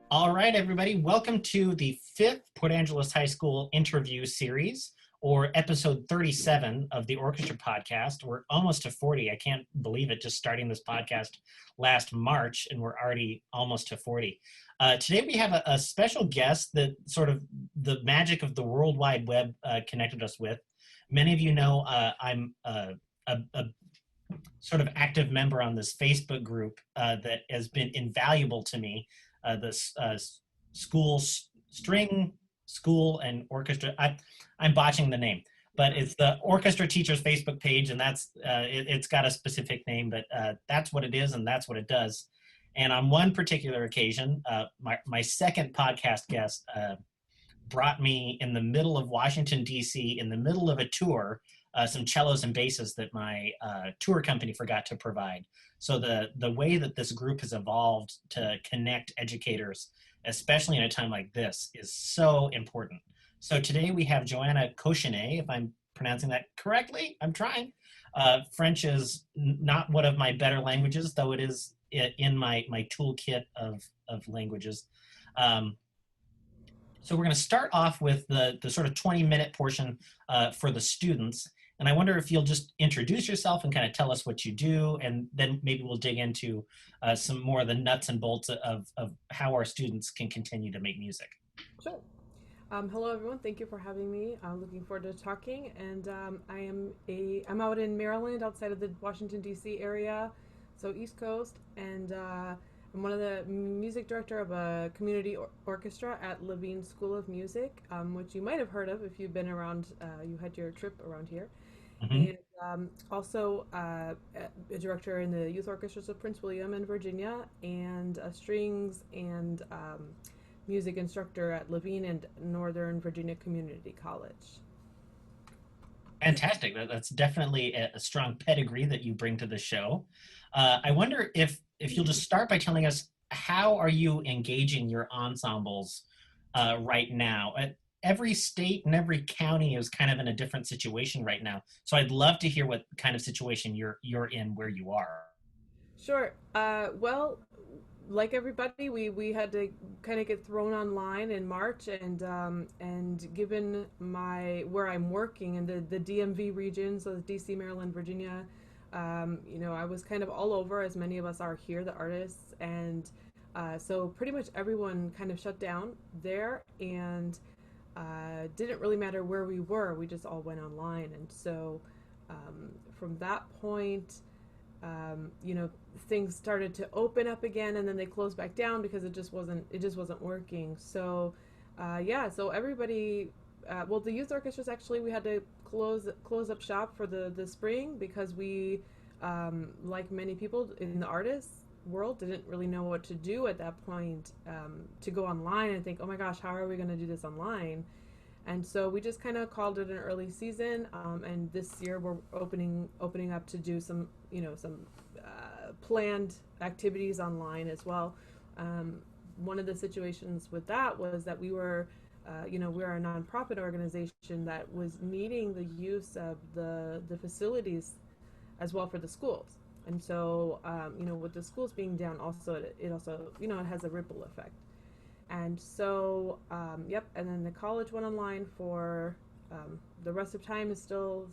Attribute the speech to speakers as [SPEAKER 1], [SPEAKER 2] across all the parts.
[SPEAKER 1] All right, everybody, welcome to the fifth Port Angeles High School interview series, or episode 37 of the Orchestra podcast. We're almost to 40. I can't believe it, just starting this podcast last March, and we're already almost to 40. Today we have a special guest that sort of the magic of the World Wide Web connected us with. Many of you know I'm a sort of active member on this Facebook group that has been invaluable to me. This school string school and orchestra. I'm botching the name, but it's the orchestra teachers Facebook page, and it's got a specific name, but that's what it is, and that's what it does. And on one particular occasion, my second podcast guest brought me in the middle of Washington, D.C., in the middle of a tour, some cellos and basses that my tour company forgot to provide. So the way that this group has evolved to connect educators, especially in a time like this, is so important. So today we have JoAnna Cochenet, if I'm pronouncing that correctly. I'm trying. French is not one of my better languages, though it is in my toolkit of languages. So we're going to start off with the sort of 20-minute portion for the students. And I wonder if you'll just introduce yourself and kind of tell us what you do, and then maybe we'll dig into some more of the nuts and bolts of how our students can continue to make music.
[SPEAKER 2] Sure. Hello, everyone. Thank you for having me. I'm looking forward to talking. And I'm out in Maryland, outside of the Washington D.C. area, so East Coast. And I'm one of the music director of a community orchestra at Levine School of Music, which you might have heard of if you've been around. You had your trip around here,
[SPEAKER 1] Mm-hmm.
[SPEAKER 2] and also a director in the youth orchestras of Prince William in Virginia, and strings and music instructor at Levine and Northern Virginia Community College.
[SPEAKER 1] Fantastic. That's definitely a strong pedigree that you bring to the show. I wonder if you'll just start by telling us how are you engaging your ensembles right now? Every state and every county is kind of in a different situation right now. So I'd love to hear what kind of situation you're in where you are.
[SPEAKER 2] Sure. Well, like everybody, we had to kind of get thrown online in March, and given my where I'm working in the DMV region, so the DC, Maryland, Virginia, I was kind of all over, as many of us are here, the artists, and so pretty much everyone kind of shut down there, and didn't really matter where we were. We just all went online, and so from that point, you know, things started to open up again, and then they closed back down because it just wasn't working. So yeah, so everybody, well, the youth orchestras, actually, we had to close up shop for the spring because we, like many people in the artists world, didn't really know what to do at that point, to go online and think, oh my gosh, how are we going to do this online? And so we just kind of called it an early season, and this year we're opening up to do some planned activities online as well. One of the situations with that was that we're a nonprofit organization that was needing the use of the facilities as well for the schools. And so, with the schools being down, also it also it has a ripple effect. And so, yep. And then the college went online for the rest of time is still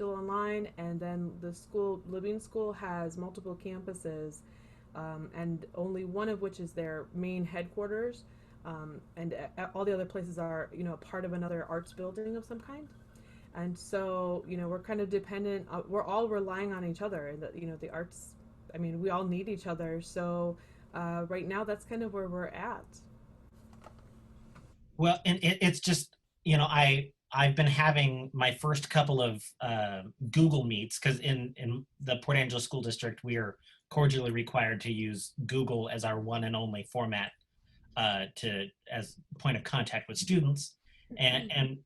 [SPEAKER 2] online. And then the school, Levine School, has multiple campuses, and only one of which is their main headquarters. And all the other places are part of another arts building of some kind. And so, we're kind of dependent. We're all relying on each other, and the arts. I mean, we all need each other. So right now, that's kind of where we're at.
[SPEAKER 1] Well, and it's just, I've been having my first couple of Google Meets because in the Port Angeles School District, we are cordially required to use Google as our one and only format to as point of contact with students, and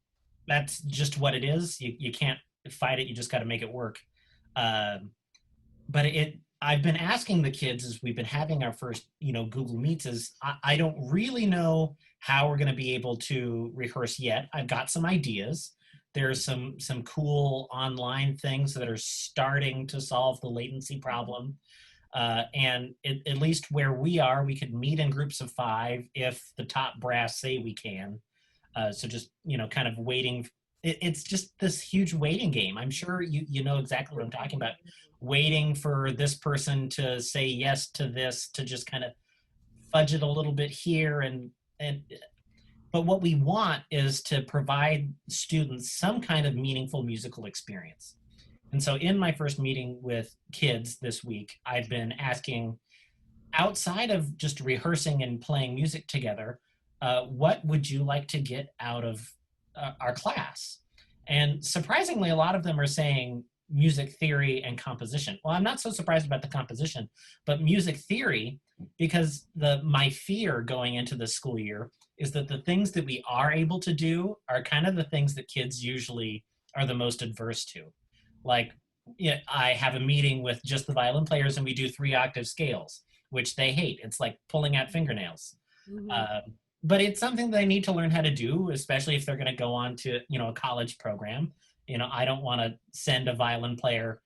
[SPEAKER 1] that's just what it is. You can't fight it. You just got to make it work. But I've been asking the kids as we've been having our first Google Meets, is I don't really know how we're going to be able to rehearse yet. I've got some ideas. There's some cool online things that are starting to solve the latency problem. And at least where we are, we could meet in groups of 5 if the top brass say we can. So just, kind of waiting. It's just this huge waiting game. I'm sure you know exactly what I'm talking about. Waiting for this person to say yes to this, to just kind of fudge it a little bit here. And but what we want is to provide students some kind of meaningful musical experience. And so in my first meeting with kids this week, I've been asking, outside of just rehearsing and playing music together, what would you like to get out of our class? And surprisingly, a lot of them are saying music theory and composition. Well, I'm not so surprised about the composition, but music theory, because my fear going into the school year is that the things that we are able to do are kind of the things that kids usually are the most adverse to. Like, yeah, I have a meeting with just the violin players and we do 3-octave scales, which they hate. It's like pulling out fingernails.
[SPEAKER 2] Mm-hmm.
[SPEAKER 1] Uh, but it's something they need to learn how to do, especially if they're going to go on to, a college program. I don't want to send a violin player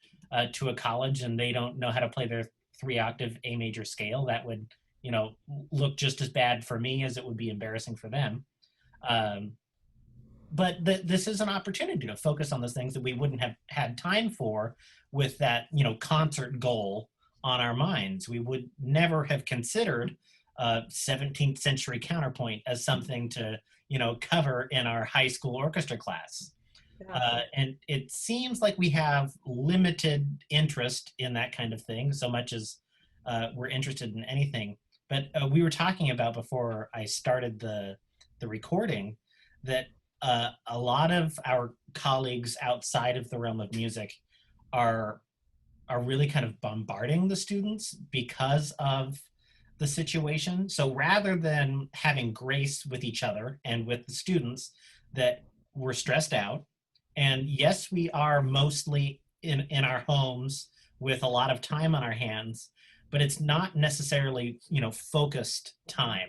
[SPEAKER 1] to a college and they don't know how to play their 3-octave A major scale. That would, look just as bad for me as it would be embarrassing for them. Um, but this is an opportunity to focus on those things that we wouldn't have had time for with that, concert goal on our minds. We would never have considered 17th century counterpoint as something to, cover in our high school orchestra class.
[SPEAKER 2] Yeah.
[SPEAKER 1] And it seems like we have limited interest in that kind of thing, so much as we're interested in anything. But we were talking about before I started the recording that a lot of our colleagues outside of the realm of music are really kind of bombarding the students because of the situation. So rather than having grace with each other and with the students, that we're stressed out. And yes, we are mostly in our homes with a lot of time on our hands, but it's not necessarily, focused time.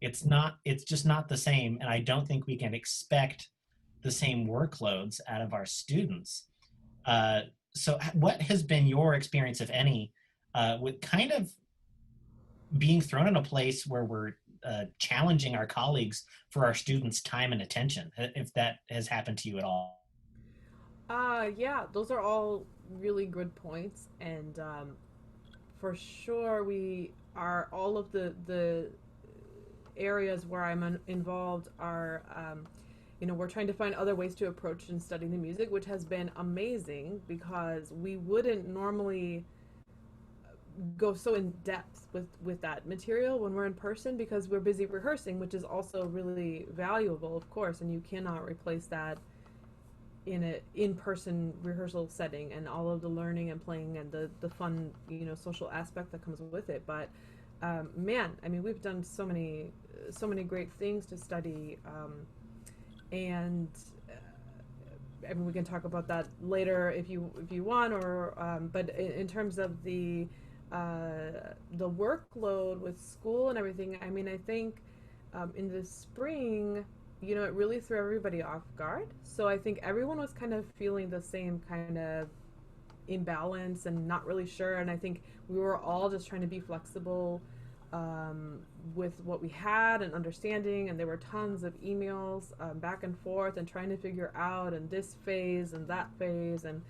[SPEAKER 1] It's just not the same. And I don't think we can expect the same workloads out of our students. So what has been your experience, if any, with kind of being thrown in a place where we're challenging our colleagues for our students' time and attention, if that has happened to you at all?
[SPEAKER 2] Yeah, those are all really good points, and for sure we are all of the areas where involved are, we're trying to find other ways to approach and study the music, which has been amazing because we wouldn't normally go so in depth with that material when we're in person because we're busy rehearsing, which is also really valuable, of course, and you cannot replace that in a in-person rehearsal setting and all of the learning and playing and the fun, social aspect that comes with it. But man, I mean, we've done so many great things to study, and I mean, we can talk about that later if you want, or but in terms of the workload with school and everything, I mean, I think in the spring, it really threw everybody off guard. So I think everyone was kind of feeling the same kind of imbalance and not really sure. And I think we were all just trying to be flexible with what we had and understanding. And there were tons of emails back and forth and trying to figure out and this phase and that phase and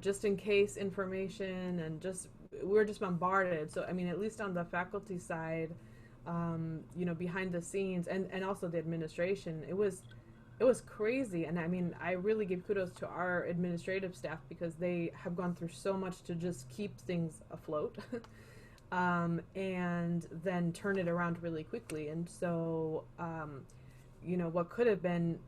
[SPEAKER 2] just in case information, and just we were just bombarded. So I mean, at least on the faculty side, behind the scenes and also the administration, it was crazy. And I mean, I really give kudos to our administrative staff because they have gone through so much to just keep things afloat and then turn it around really quickly. And so, what could have been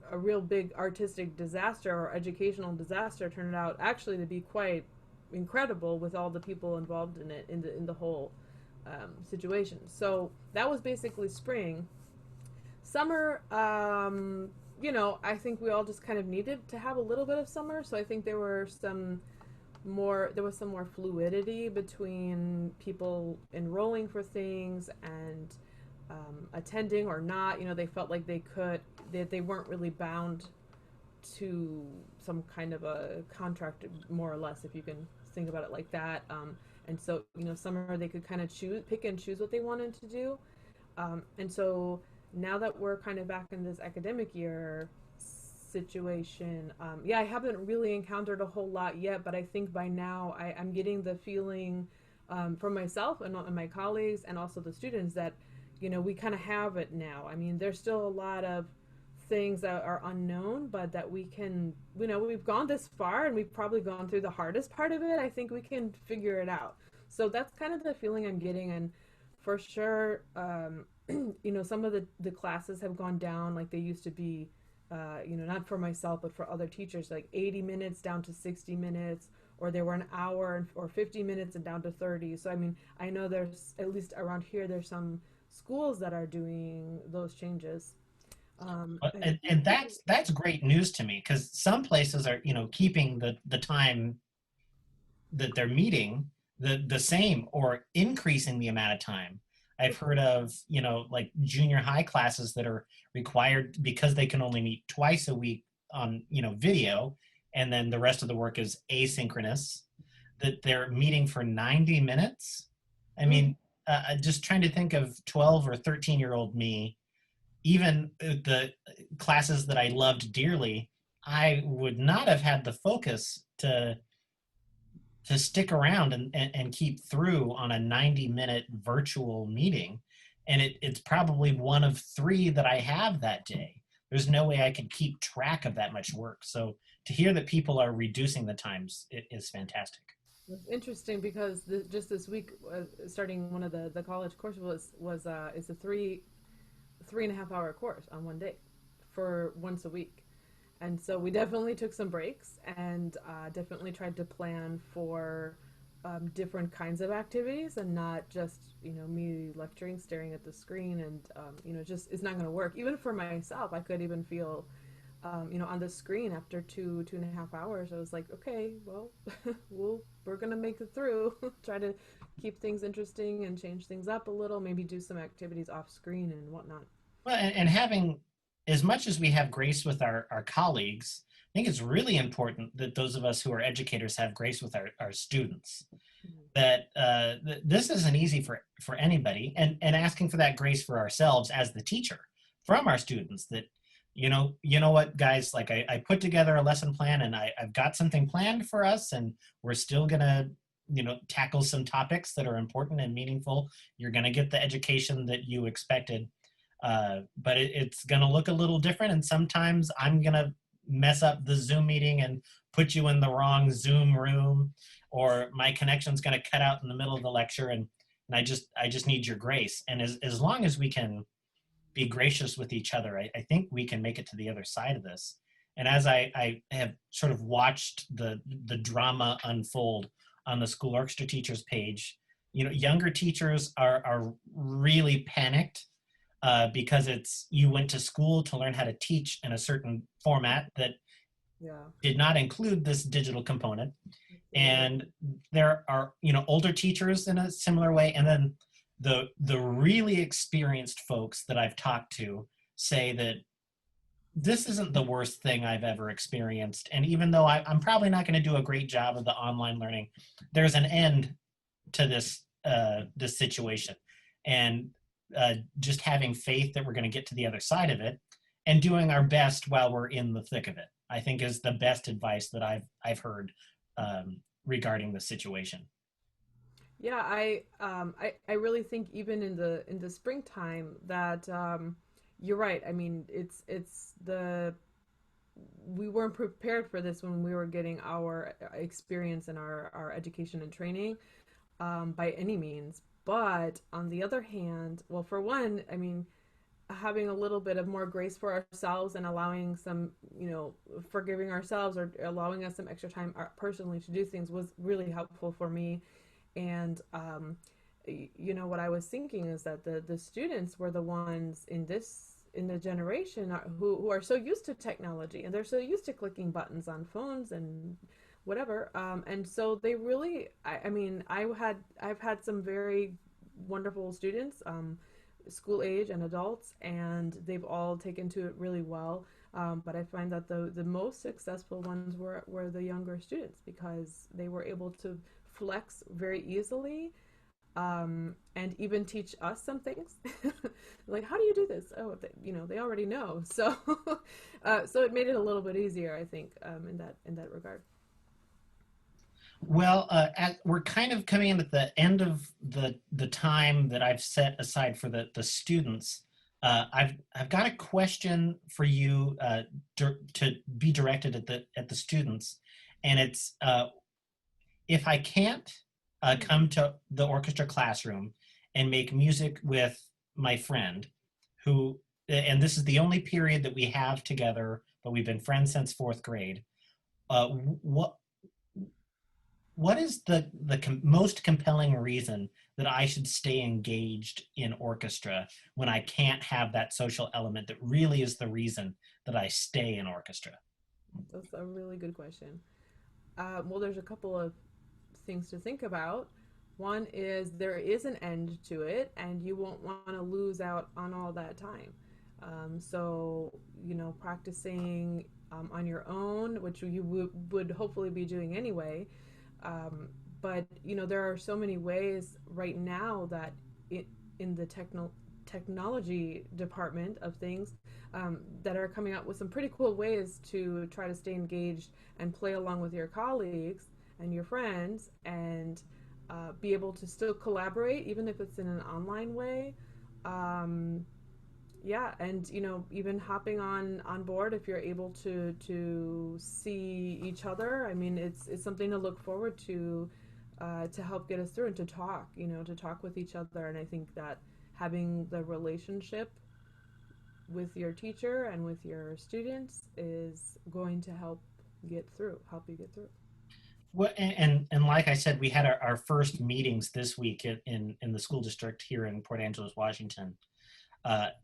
[SPEAKER 2] a real big artistic disaster or educational disaster turned out actually to be quite incredible with all the people involved in it in the whole situation. So that was basically spring. Summer, I think we all just kind of needed to have a little bit of summer. So I think there was some more fluidity between people enrolling for things and attending or not. They felt like they weren't really bound to some kind of a contract, more or less, if you can think about it like that. And so, summer they could kind of pick and choose what they wanted to do. And so now that we're kind of back in this academic year situation, yeah, I haven't really encountered a whole lot yet, but I think by now I'm getting the feeling from myself and my colleagues and also the students that, we kind of have it now. I mean, there's still a lot of things that are unknown, but that we can, we've gone this far and we've probably gone through the hardest part of it. I think we can figure it out. So that's kind of the feeling I'm getting. And for sure, some of the classes have gone down like they used to be, not for myself, but for other teachers, like 80 minutes down to 60 minutes, or they were an hour or 50 minutes and down to 30. So, I mean, I know there's, at least around here, there's some schools that are doing those changes.
[SPEAKER 1] And that's great news to me, because some places are, keeping the time that they're meeting the same or increasing the amount of time. I've heard of, like junior high classes that are required because they can only meet twice a week on, video, and then the rest of the work is asynchronous, that they're meeting for 90 minutes. I mean, just trying to think of 12 or 13-year-old me, even the classes that I loved dearly, I would not have had the focus to stick around and keep through on a 90-minute virtual meeting. And it's probably one of three that I have that day. There's no way I could keep track of that much work. So to hear that people are reducing the times is fantastic.
[SPEAKER 2] It's interesting because just this week, starting one of the college courses is a 3.5 hour course on one day for once a week. And so we definitely took some breaks and definitely tried to plan for different kinds of activities and not just, me lecturing, staring at the screen and, just it's not going to work. Even for myself, I could even feel, on the screen after 2.5 hours, I was like, okay, well, we're going to make it through. Try to keep things interesting and change things up a little, maybe do some activities off screen and whatnot.
[SPEAKER 1] Well, and having, as much as we have grace with our colleagues, I think it's really important that those of us who are educators have grace with our students. That this isn't easy for anybody, and asking for that grace for ourselves as the teacher from our students. That you know what, guys, like I put together a lesson plan and I've got something planned for us, and we're still gonna tackle some topics that are important and meaningful. You're gonna get the education that you expected. But it's going to look a little different, and sometimes I'm going to mess up the Zoom meeting and put you in the wrong Zoom room, or my connection's going to cut out in the middle of the lecture, and I just need your grace. And as long as we can be gracious with each other, I think we can make it to the other side of this. And as I have sort of watched the drama unfold on the school orchestra teachers page, younger teachers are really panicked because you went to school to learn how to teach in a certain format that did not include this digital component. And there are, older teachers in a similar way. And then the really experienced folks that I've talked to say that this isn't the worst thing I've ever experienced. And even though I'm probably not going to do a great job of the online learning, there's an end to this situation. And just having faith that we're going to get to the other side of it and doing our best while we're in the thick of it, I think is the best advice that I've heard regarding the situation.
[SPEAKER 2] Yeah, I really think even in the springtime that you're right. I mean, we weren't prepared for this when we were getting our experience and our education and training by any means. But on the other hand, well, for one, I mean, having a little bit of more grace for ourselves and allowing some, forgiving ourselves or allowing us some extra time personally to do things was really helpful for me. And, what I was thinking is that the students were the ones in the generation who are so used to technology, and they're so used to clicking buttons on phones and whatever. And so they really, I mean, I've had some very wonderful students, school age and adults, and they've all taken to it really well. But I find that the most successful ones were the younger students, because they were able to flex very easily, and even teach us some things. Like, how do you do this? Oh, they already know. So, so it made it a little bit easier, I think, in that regard.
[SPEAKER 1] Well, we're kind of coming in at the end of the time that I've set aside for the students. I've got a question for you to be directed at the students, and it's if I can't come to the orchestra classroom and make music with my friend, who, and this is the only period that we have together, but we've been friends since fourth grade. What is the most compelling reason that I should stay engaged in orchestra when I can't have that social element that really is the reason that I stay in orchestra?
[SPEAKER 2] That's a really good question. Well, there's a couple of things to think about. One is there is an end to it, and you won't want to lose out on all that time. So, practicing on your own, which you would hopefully be doing anyway. But, there are so many ways right now that in the technology department of things, that are coming up with some pretty cool ways to try to stay engaged and play along with your colleagues and your friends, and be able to still collaborate even if it's in an online way. Yeah, and even hopping on board if you're able to see each other. I mean, it's something to look forward to help get us through, and to talk with each other. And I think that having the relationship with your teacher and with your students is going to help you get through.
[SPEAKER 1] Well, and like I said, we had our first meetings this week in the school district here in Port Angeles, Washington.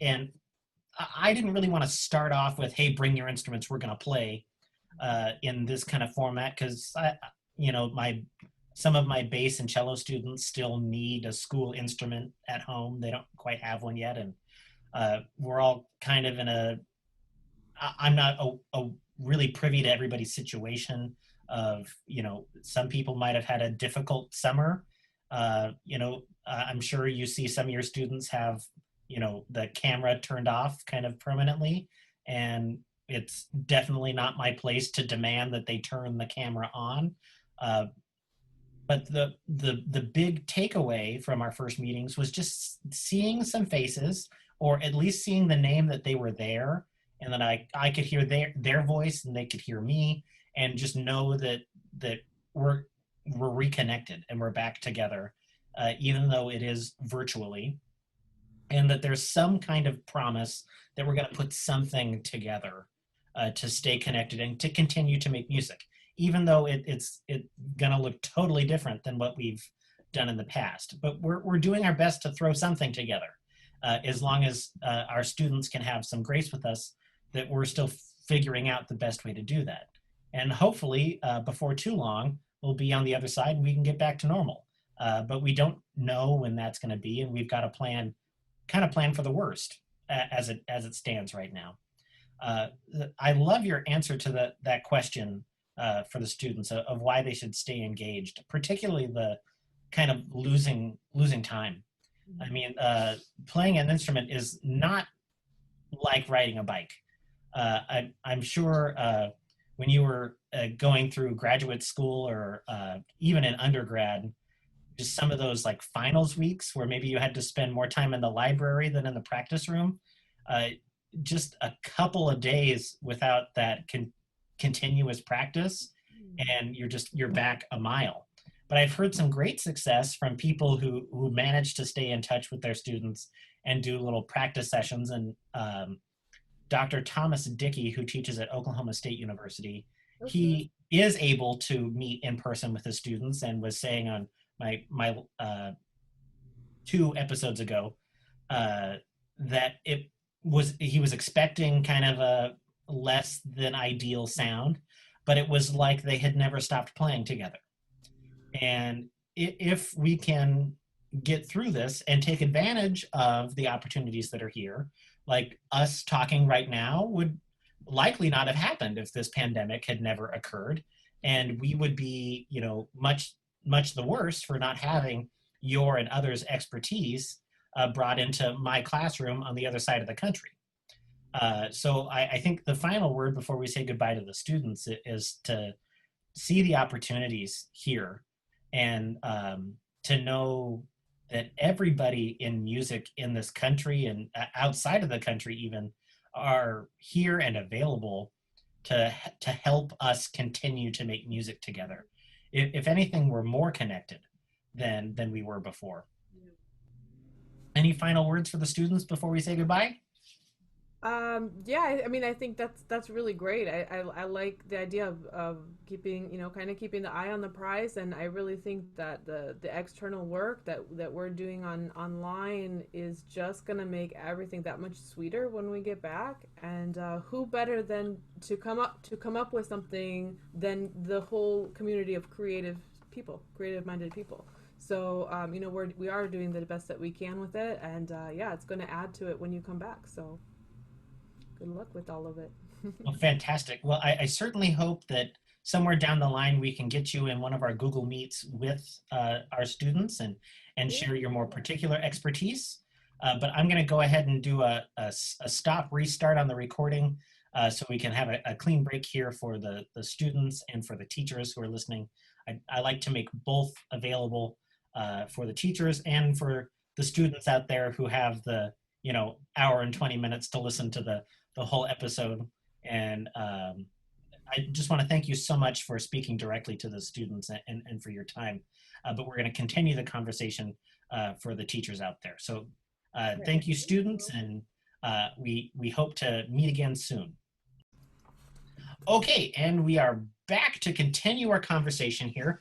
[SPEAKER 1] And I didn't really want to start off with, hey, bring your instruments, we're going to play in this kind of format, because some of my bass and cello students still need a school instrument at home. They don't quite have one yet. And we're all kind of I'm not a really privy to everybody's situation of, some people might have had a difficult summer. I'm sure you see some of your students have, the camera turned off kind of permanently, and it's definitely not my place to demand that they turn the camera on. But the big takeaway from our first meetings was just seeing some faces, or at least seeing the name that they were there, and then I could hear their voice and they could hear me, and just know that we're reconnected and we're back together, even though it is virtually, and that there's some kind of promise that we're going to put something together to stay connected and to continue to make music, even though it's going to look totally different than what we've done in the past. But we're doing our best to throw something together, as long as our students can have some grace with us, that we're still figuring out the best way to do that. And hopefully, before too long, we'll be on the other side and we can get back to normal. But we don't know when that's going to be, and we've got to plan for the worst as it stands right now. I love your answer to that question for the students of why they should stay engaged, particularly the kind of losing time. I mean, playing an instrument is not like riding a bike. I'm sure when you were going through graduate school, or even in undergrad, just some of those like finals weeks where maybe you had to spend more time in the library than in the practice room, just a couple of days without that continuous practice, and you're back a mile. But I've heard some great success from people who manage to stay in touch with their students and do little practice sessions. And Dr. Thomas Dickey, who teaches at Oklahoma State University, he is able to meet in person with his students, and was saying on my 2 episodes ago that he was expecting kind of a less than ideal sound, but it was like they had never stopped playing together. And if we can get through this and take advantage of the opportunities that are here, like us talking right now would likely not have happened if this pandemic had never occurred, and we would be, much much the worse for not having your and others' expertise brought into my classroom on the other side of the country. So I think the final word before we say goodbye to the students is to see the opportunities here, and to know that everybody in music in this country and outside of the country even are here and available to help us continue to make music together. If anything, we're more connected than we were before. Any final words for the students before we say goodbye?
[SPEAKER 2] Yeah, I mean, I think that's really great. I like the idea of keeping, kind of keeping the eye on the prize, and I really think that the external work that we're doing online is just gonna make everything that much sweeter when we get back. And who better than to come up with something than the whole community of creative-minded people. So we are doing the best that we can with it, and yeah, it's going to add to it when you come back. So good luck with all of it.
[SPEAKER 1] Well, fantastic. Well, I certainly hope that somewhere down the line we can get you in one of our Google Meets with our students and share your more particular expertise. But I'm going to go ahead and do a stop restart on the recording so we can have a clean break here for the students and for the teachers who are listening. I like to make both available for the teachers and for the students out there who have the hour and 20 minutes to listen to the whole episode. And I just want to thank you so much for speaking directly to the students and for your time. But we're going to continue the conversation for the teachers out there. So thank you, students, and we hope to meet again soon. Okay, and we are back to continue our conversation here.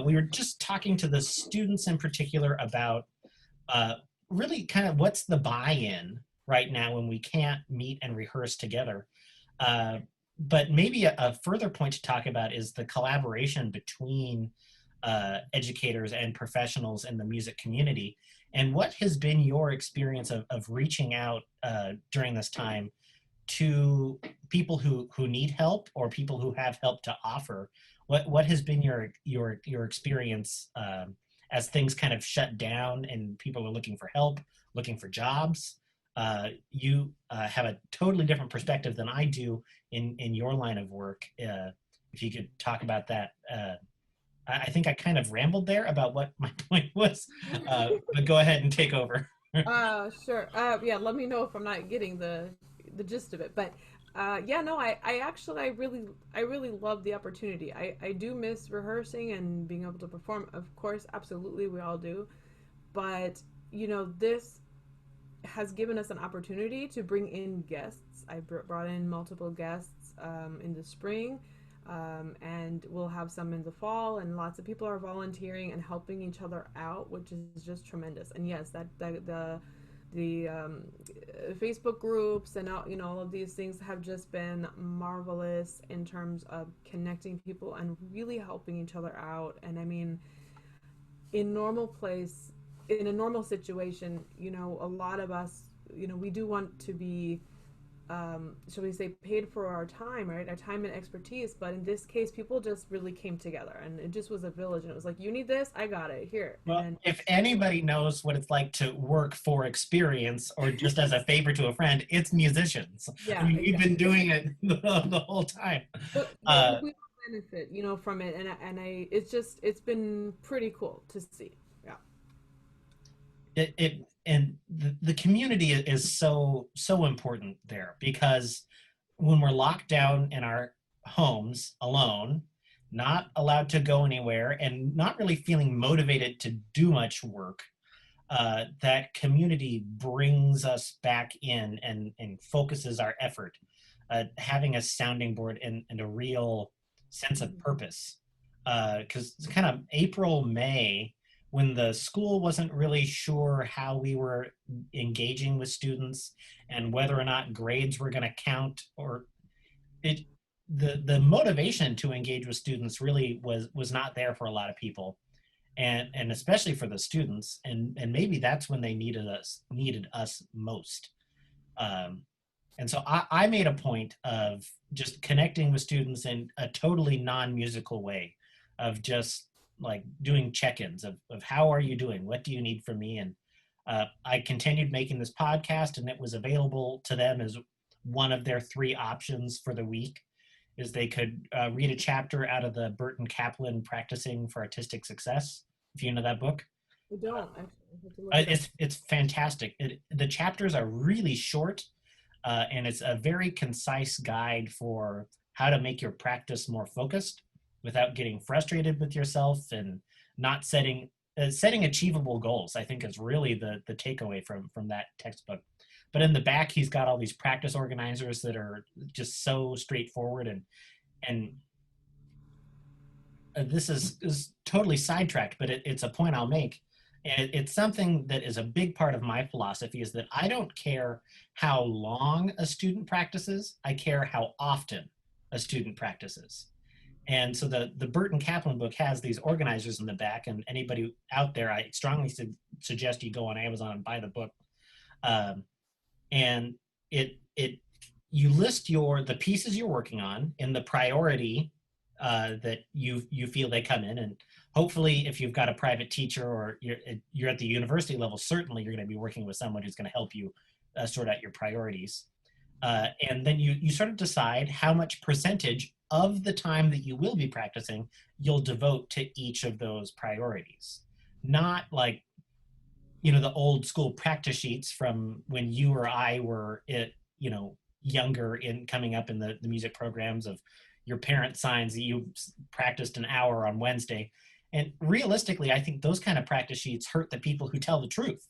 [SPEAKER 1] We were just talking to the students in particular about really kind of what's the buy-in right now when we can't meet and rehearse together. But maybe a further point to talk about is the collaboration between educators and professionals in the music community. And what has been your experience of reaching out during this time to people who need help or people who have help to offer? What has been your experience as things kind of shut down and people are looking for help, looking for jobs? You have a totally different perspective than I do in your line of work. If you could talk about that. I think I kind of rambled there about what my point was, but go ahead and take over.
[SPEAKER 2] Sure. Yeah, let me know if I'm not getting the gist of it. But yeah, no, I really love the opportunity. I do miss rehearsing and being able to perform. Of course, absolutely, we all do. But this has given us an opportunity to bring in guests. I brought in multiple guests in the spring, and we'll have some in the fall, and lots of people are volunteering and helping each other out, which is just tremendous. And yes, the Facebook groups and all of these things have just been marvelous in terms of connecting people and really helping each other out. And I mean, in a normal situation, a lot of us, we do want to be, shall we say, paid for our time, right? Our time and expertise. But in this case, people just really came together, and it just was a village. And it was like, you need this, I got it here.
[SPEAKER 1] Well,
[SPEAKER 2] and
[SPEAKER 1] if anybody knows what it's like to work for experience or just as a favor to a friend, it's musicians.
[SPEAKER 2] Yeah,
[SPEAKER 1] I mean, we've been doing it the whole time.
[SPEAKER 2] But we all benefit, from it, and it's been pretty cool to see. Yeah.
[SPEAKER 1] And the community is so important there, because when we're locked down in our homes alone, not allowed to go anywhere, and not really feeling motivated to do much work, that community brings us back in and focuses our effort, having a sounding board and a real sense of purpose. Because it's kind of April, May, when the school wasn't really sure how we were engaging with students and whether or not grades were going to count, or the motivation to engage with students really was not there for a lot of people, and especially for the students, and maybe that's when they needed us most. And so I made a point of just connecting with students in a totally non-musical way, of just like doing check-ins of how are you doing? What do you need from me? And I continued making this podcast, and it was available to them as one of their 3 options for the week. Is they could read a chapter out of the Burton Kaplan Practicing for Artistic Success, if you know that book.
[SPEAKER 2] I don't actually. I have to look it up.
[SPEAKER 1] It's fantastic. The chapters are really short, and it's a very concise guide for how to make your practice more focused without getting frustrated with yourself and not setting achievable goals. I think is really the takeaway from that textbook. But in the back, he's got all these practice organizers that are just so straightforward, and this is totally sidetracked, but it's a point I'll make. And it's something that is a big part of my philosophy is that I don't care how long a student practices, I care how often a student practices. And so the Burton Kaplan book has these organizers in the back, and anybody out there, I strongly suggest you go on Amazon and buy the book. And it you list the pieces you're working on in the priority that you feel they come in, and hopefully if you've got a private teacher or you're at the university level, certainly you're going to be working with someone who's going to help you sort out your priorities. And then you sort of decide how much percentage of the time that you will be practicing you'll devote to each of those priorities. Not like, the old school practice sheets from when you or I were younger in coming up in the music programs of your parent signs that you practiced an hour on Wednesday. And realistically, I think those kind of practice sheets hurt the people who tell the truth,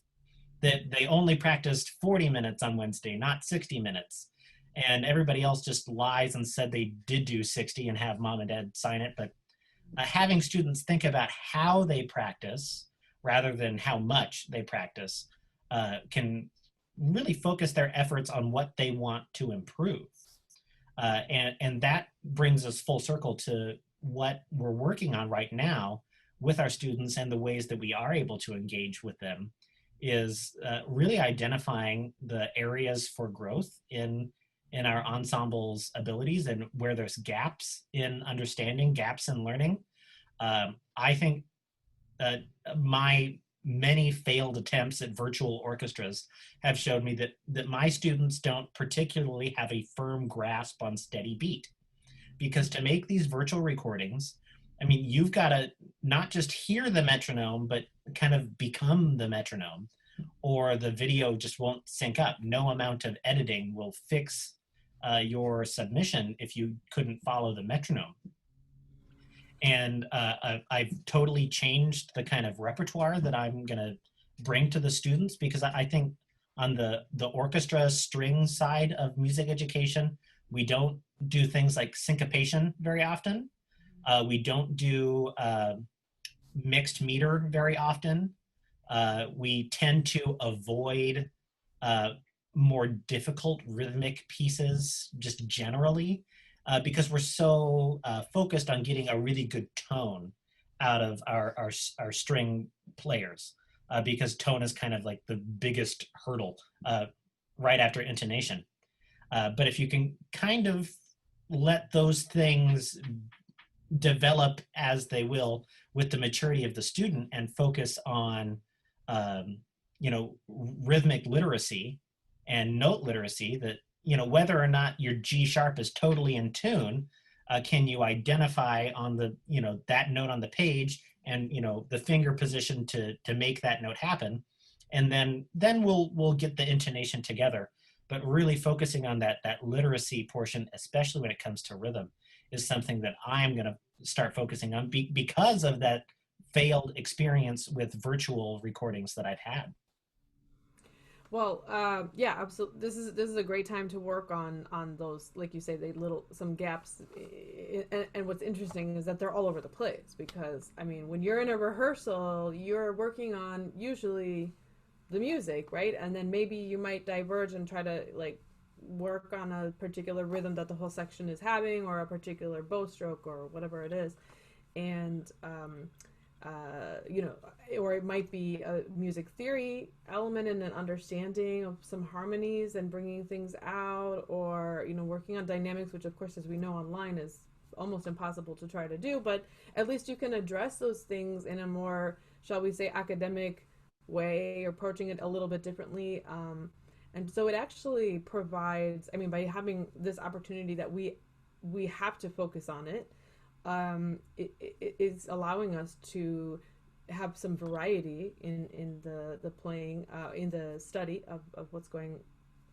[SPEAKER 1] that they only practiced 40 minutes on Wednesday, not 60 minutes. And everybody else just lies and said they did do 60 and have mom and dad sign it. But having students think about how they practice rather than how much they practice can really focus their efforts on what they want to improve. And that brings us full circle to what we're working on right now with our students, and the ways that we are able to engage with them is really identifying the areas for growth in our ensemble's abilities, and where there's gaps in understanding, gaps in learning. I think my many failed attempts at virtual orchestras have showed me that my students don't particularly have a firm grasp on steady beat. Because to make these virtual recordings, I mean, you've got to not just hear the metronome, but kind of become the metronome, or the video just won't sync up. No amount of editing will fix your submission if you couldn't follow the metronome. And I've totally changed the kind of repertoire that I'm going to bring to the students, because I think on the orchestra string side of music education, we don't do things like syncopation very often. We don't do mixed meter very often. We tend to avoid more difficult rhythmic pieces just generally, because we're so focused on getting a really good tone out of our string players, because tone is kind of like the biggest hurdle right after intonation. But if you can kind of let those things develop as they will with the maturity of the student, and focus on rhythmic literacy and note literacy, that whether or not your G sharp is totally in tune, can you identify on the that note on the page, and the finger position to make that note happen, and then we'll get the intonation together. But really focusing on that literacy portion, especially when it comes to rhythm, is something that I'm going to start focusing on because of that failed experience with virtual recordings that I've had.
[SPEAKER 2] Well, yeah, absolutely. This is a great time to work on those, like you say, some gaps. And what's interesting is that they're all over the place, because I mean, when you're in a rehearsal, you're working on usually the music, right? And then maybe you might diverge and try to like work on a particular rhythm that the whole section is having, or a particular bow stroke, or whatever it is. And or it might be a music theory element and an understanding of some harmonies and bringing things out, or working on dynamics, which of course, as we know, online is almost impossible to try to do, but at least you can address those things in a more, shall we say, academic way, approaching it a little bit differently. And so it actually provides, I mean, by having this opportunity that we have to focus on it, it's allowing us to have some variety in the playing, in the study of what's going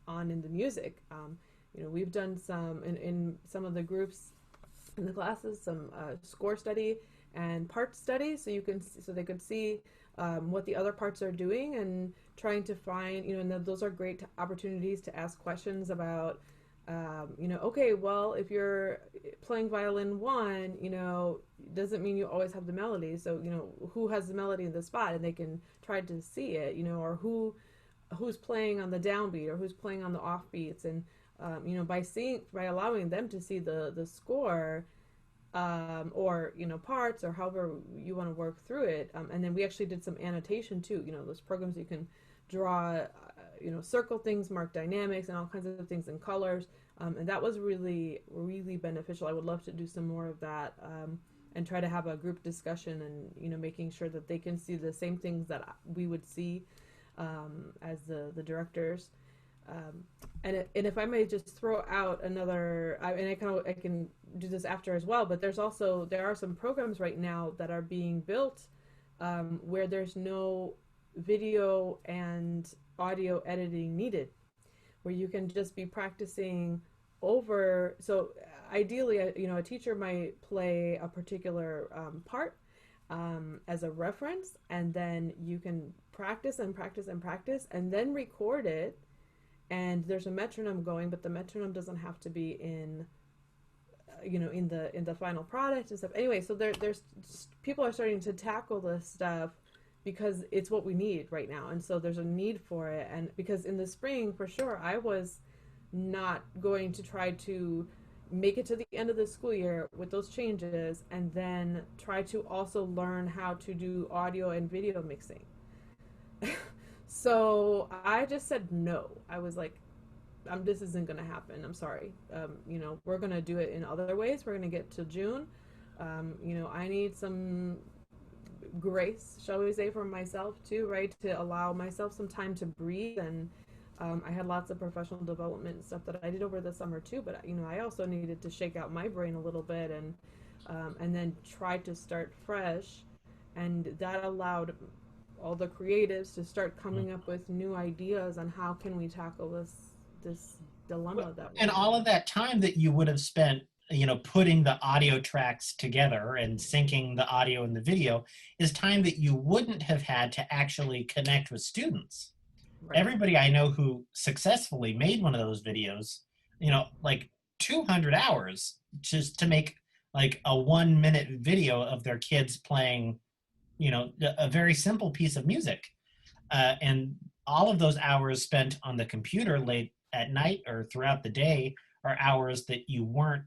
[SPEAKER 2] on in the music. We've done some in some of the groups in the classes, some score study and part study, so they could see what the other parts are doing, and trying to find, and those are great opportunities to ask questions about, okay, well, if you're playing violin one, doesn't mean you always have the melody. So, who has the melody in the spot, and they can try to see it, or who's playing on the downbeat or who's playing on the offbeats, and by allowing them to see the score, or parts, or however you want to work through it, and then we actually did some annotation too. Those programs you can draw, circle things, mark dynamics, and all kinds of things in colors, and that was really, really beneficial. I would love to do some more of that, and try to have a group discussion, and making sure that they can see the same things that we would see as the directors. And if I may just throw out another, I can do this after as well, but there are some programs right now that are being built where there's no video and audio editing needed, where you can just be practicing over. So ideally, a teacher might play a particular part as a reference, and then you can practice and practice and practice, and then record it. And there's a metronome going, but the metronome doesn't have to be in the final product and stuff. Anyway, so there's people are starting to tackle this stuff because it's what we need right now, and so there's a need for it. And because in the spring, for sure, I was not going to try to make it to the end of the school year with those changes, and then try to also learn how to do audio and video mixing. So I just said no. I was like, this isn't going to happen. I'm sorry. We're going to do it in other ways. We're going to get to June. I need some grace, shall we say, for myself too, right? To allow myself some time to breathe. And I had lots of professional development and stuff that I did over the summer too. But, I also needed to shake out my brain a little bit, and then try to start fresh. And that allowed all the creatives to start coming up with new ideas on how can we tackle this dilemma that
[SPEAKER 1] and all of that time that you would have spent putting the audio tracks together and syncing the audio and the video is time that you wouldn't have had to actually connect with students. Right. Everybody I know who successfully made one of those videos, like 200 hours just to make like a 1-minute video of their kids playing a very simple piece of music, and all of those hours spent on the computer late at night or throughout the day are hours that you weren't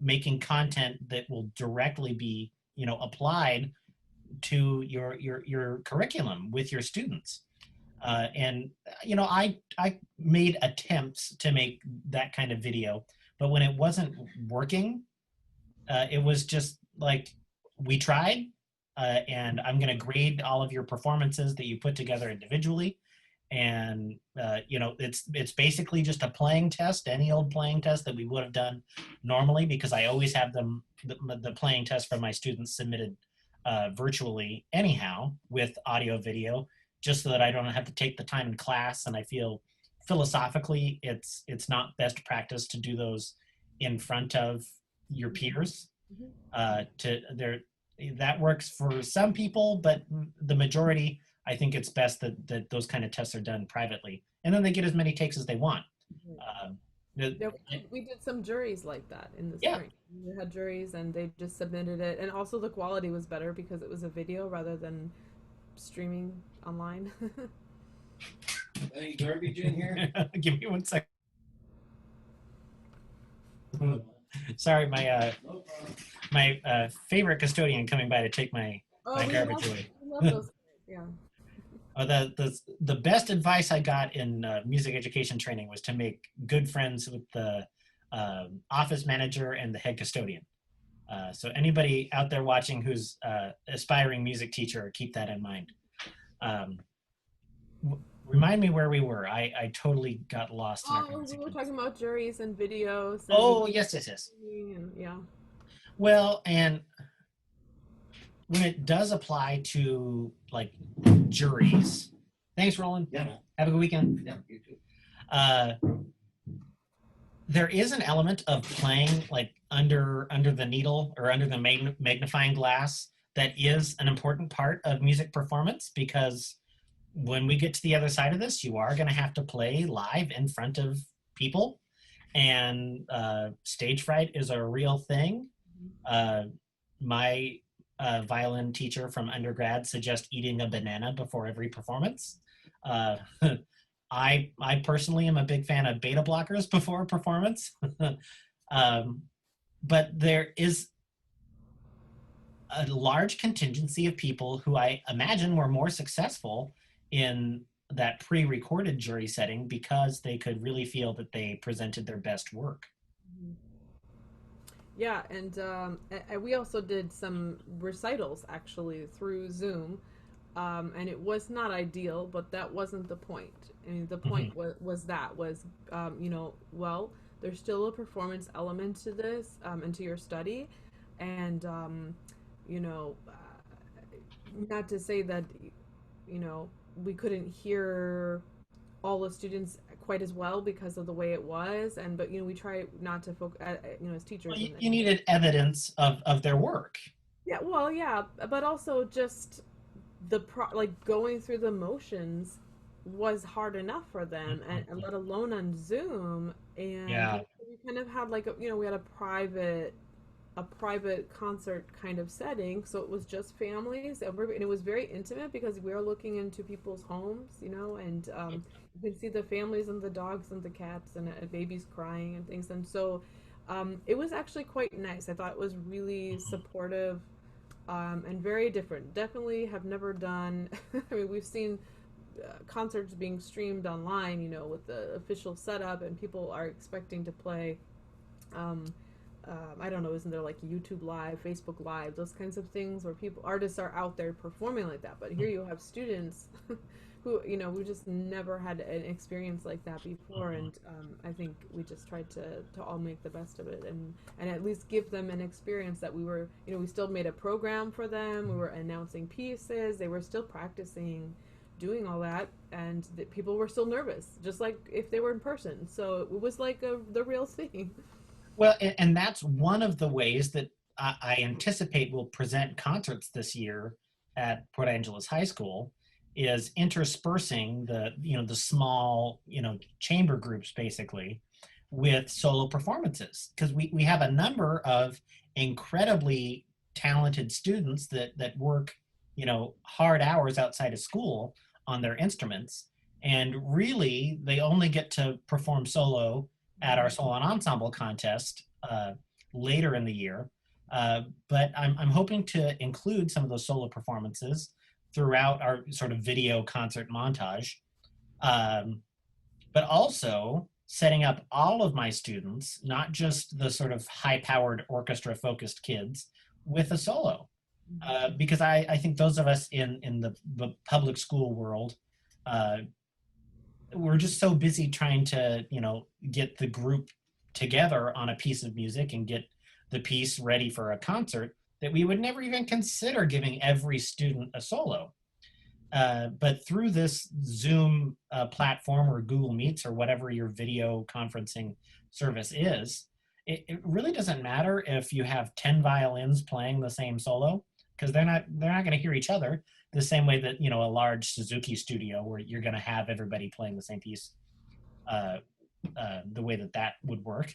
[SPEAKER 1] making content that will directly be applied to your curriculum with your students. And I made attempts to make that kind of video, but when it wasn't working, it was just like, we tried. And I'm going to grade all of your performances that you put together individually. And, it's basically just a playing test, any old playing test that we would have done normally, because I always have the playing test for my students submitted virtually anyhow with audio video, just so that I don't have to take the time in class. And I feel philosophically it's not best practice to do those in front of your peers. That works for some people, but the majority, I think it's best that those kind of tests are done privately, and then they get as many takes as they want.
[SPEAKER 2] We did some juries like that in the spring. We had juries, and they just submitted it, and also the quality was better because it was a video rather than streaming online.
[SPEAKER 3] Any garbage in here?
[SPEAKER 1] Give me 1 second. Sorry, my favorite custodian coming by to take my garbage away.
[SPEAKER 2] We love those. Yeah.
[SPEAKER 1] The best advice I got in music education training was to make good friends with the office manager, and the head custodian. So anybody out there watching who's aspiring music teacher, keep that in mind. Remind me where we were. I totally got lost in our
[SPEAKER 2] Oh, we were
[SPEAKER 1] conversation.
[SPEAKER 2] talking about juries and videos.
[SPEAKER 1] Oh, yes.
[SPEAKER 2] And, yeah.
[SPEAKER 1] Well, and when it does apply to like juries, thanks, Roland.
[SPEAKER 3] Yeah.
[SPEAKER 1] Have a good weekend.
[SPEAKER 3] Yeah, you too.
[SPEAKER 1] There is an element of playing like under the needle or under the magnifying glass that is an important part of music performance, because when we get to the other side of this, you are going to have to play live in front of people, and stage fright is a real thing. My violin teacher from undergrad suggests eating a banana before every performance. I personally am a big fan of beta blockers before a performance. But there is a large contingency of people who I imagine were more successful in that pre-recorded jury setting because they could really feel that they presented their best work.
[SPEAKER 2] Yeah, and we also did some recitals actually through Zoom, and it was not ideal, but that wasn't the point. I mean, the point was well, there's still a performance element to this, and to your study, and not to say that we couldn't hear all the students quite as well because of the way it was, but we try not to focus as teachers.
[SPEAKER 1] Well, you needed evidence of their work.
[SPEAKER 2] Yeah, well, yeah, but also just going through the motions was hard enough for them, and let alone on Zoom. And we kind of had we had a private concert kind of setting, so it was just families, and it was very intimate because we were looking into people's homes, and you can see the families and the dogs and the cats and babies crying and things, and so it was actually quite nice. I thought it was really supportive, and very different. Definitely have never done. I mean, we've seen concerts being streamed online, with the official setup, and people are expecting to play. I don't know, isn't there like YouTube Live, Facebook Live, those kinds of things where artists are out there performing like that? But here you have students who, we just never had an experience like that before, and I think we just tried to all make the best of it, and at least give them an experience that we were, we still made a program for them, we were announcing pieces, they were still practicing, doing all that, and people were still nervous, just like if they were in person. So it was like the real thing.
[SPEAKER 1] Well, and that's one of the ways that I anticipate will present concerts this year at Port Angeles High School, is interspersing the small, chamber groups basically with solo performances. Because we have a number of incredibly talented students that work, hard hours outside of school on their instruments. And really, they only get to perform solo at our solo and ensemble contest later in the year. But I'm hoping to include some of those solo performances throughout our sort of video concert montage. But also setting up all of my students, not just the sort of high-powered orchestra-focused kids, with a solo. Because I think those of us in the public school world, we're just so busy trying to, get the group together on a piece of music and get the piece ready for a concert that we would never even consider giving every student a solo. But through this Zoom platform or Google Meets or whatever your video conferencing service is, it really doesn't matter if you have 10 violins playing the same solo, because they're not going to hear each other the same way that, a large Suzuki studio where you're going to have everybody playing the same piece, the way that would work.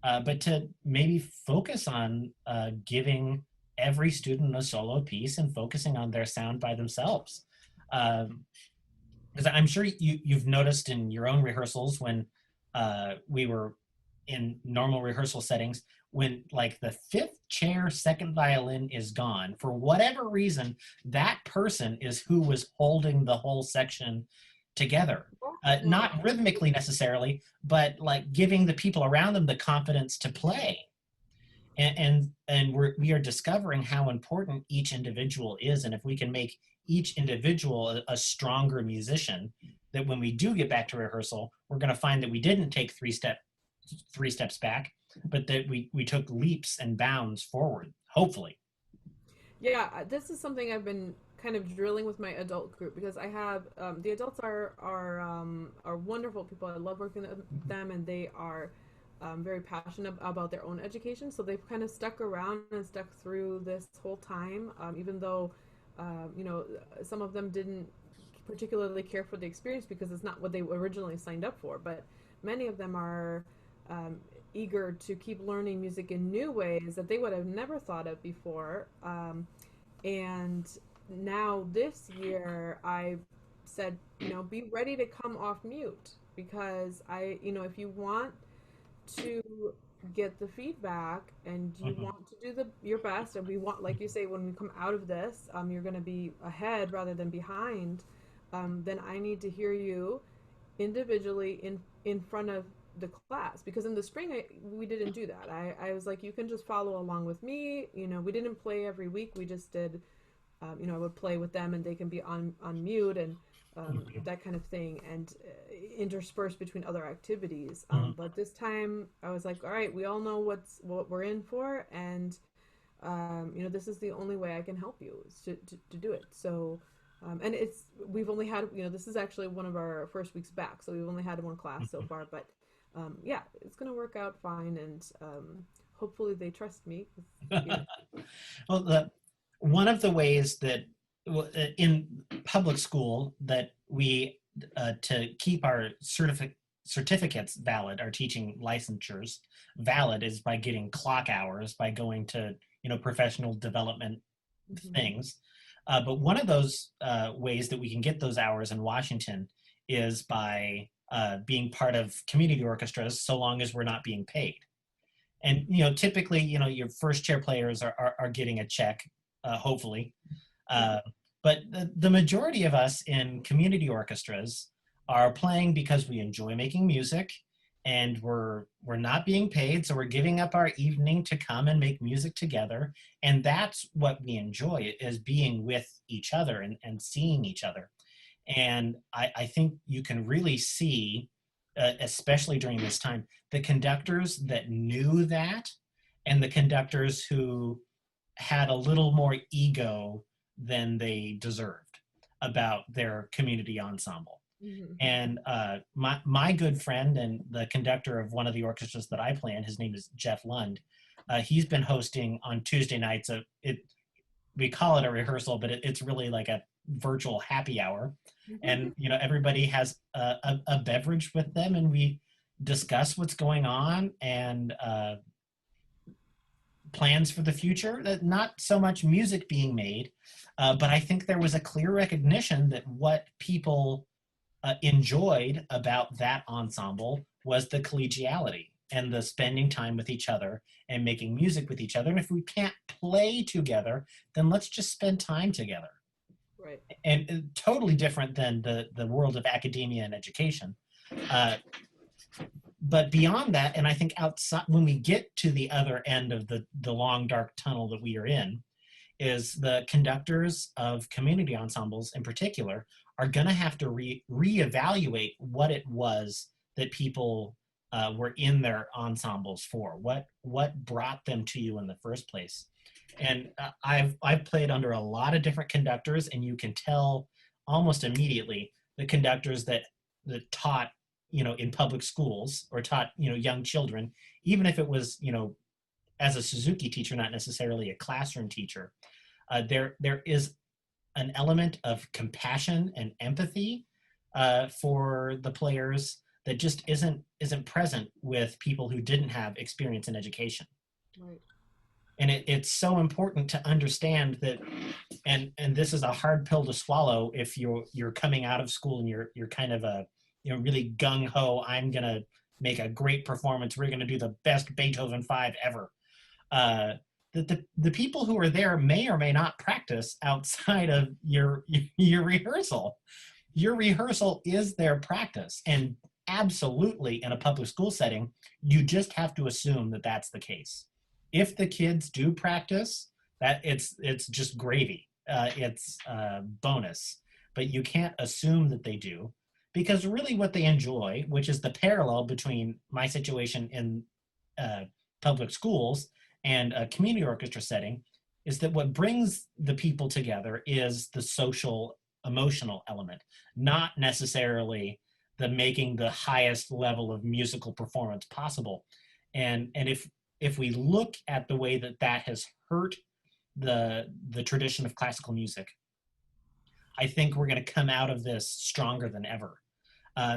[SPEAKER 1] But to maybe focus on giving every student a solo piece and focusing on their sound by themselves. Because I'm sure you've noticed in your own rehearsals when we were in normal rehearsal settings, when like the fifth chair second violin is gone, for whatever reason, that person is who was holding the whole section together. Not rhythmically necessarily, but like giving the people around them the confidence to play. And we are discovering how important each individual is. And if we can make each individual a stronger musician, that when we do get back to rehearsal, we're going to find that we didn't take three steps back, but that we took leaps and bounds forward, hopefully.
[SPEAKER 2] Yeah, this is something I've been kind of drilling with my adult group, because I have the adults are wonderful people. I love working with them, and they are very passionate about their own education. So they've kind of stuck around and stuck through this whole time, even though you know, some of them didn't particularly care for the experience because it's not what they originally signed up for. But many of them are eager to keep learning music in new ways that they would have never thought of before. And now this year I've said, you know, be ready to come off mute, because you know, if you want to get the feedback and you want to do your best, and we want, like you say, when we come out of this, you're going to be ahead rather than behind, then I need to hear you individually in front of the class. Because in the spring we didn't do that. I was like, you can just follow along with me. You know, we didn't play every week. We just did, you know, I would play with them and they can be on mute and that kind of thing, and interspersed between other activities. But this time I was like, all right, we all know what we're in for, and you know, this is the only way I can help you, is to do it. So and we've only had, you know, this is actually one of our first weeks back, so we've only had one class so far, but yeah, it's gonna work out fine, and hopefully they trust me. Yeah.
[SPEAKER 1] Well, one of the ways that in public school that we to keep our certificates valid, our teaching licensures valid, is by getting clock hours, by going to, you know, professional development things. But one of those ways that we can get those hours in Washington is by being part of community orchestras, so long as we're not being paid. And, you know, typically, you know, your first chair players are getting a check, hopefully. But the majority of us in community orchestras are playing because we enjoy making music, and we're not being paid, so we're giving up our evening to come and make music together. And that's what we enjoy, is being with each other and seeing each other. And I think you can really see, especially during this time, the conductors that knew that, and the conductors who had a little more ego than they deserved about their community ensemble. And my good friend and the conductor of one of the orchestras that I play in, his name is Jeff Lund. He's been hosting on Tuesday nights. We call it a rehearsal, but it's really like a virtual happy hour. And, you know, everybody has a beverage with them, and we discuss what's going on and plans for the future. That not so much music being made, but I think there was a clear recognition that what people enjoyed about that ensemble was the collegiality and the spending time with each other and making music with each other. And if we can't play together, then let's just spend time together.
[SPEAKER 2] Right.
[SPEAKER 1] And totally different than the world of academia and education. But beyond that, and I think outside, when we get to the other end of the long, dark tunnel that we are in, is the conductors of community ensembles in particular are going to have to reevaluate what it was that people were in their ensembles for. What brought them to you in the first place? And I've played under a lot of different conductors, and you can tell almost immediately the conductors that taught, you know, in public schools, or taught, you know, young children, even if it was, you know, as a Suzuki teacher, not necessarily a classroom teacher. There is an element of compassion and empathy for the players that just isn't present with people who didn't have experience in education.
[SPEAKER 2] Right.
[SPEAKER 1] And it's so important to understand that, and this is a hard pill to swallow if you're coming out of school and you're kind of a, you know, really gung-ho, I'm gonna make a great performance, we're gonna do the best Beethoven 5 ever. The people who are there may or may not practice outside of your rehearsal. your rehearsal is their practice. And absolutely, in a public school setting, you just have to assume that that's the case. If the kids do practice, that it's just gravy. It's bonus. But you can't assume that they do, because really what they enjoy, which is the parallel between my situation in public schools and a community orchestra setting, is that what brings the people together is the social emotional element, not necessarily the making the highest level of musical performance possible. And if we look at the way that that has hurt the tradition of classical music, I think we're going to come out of this stronger than ever.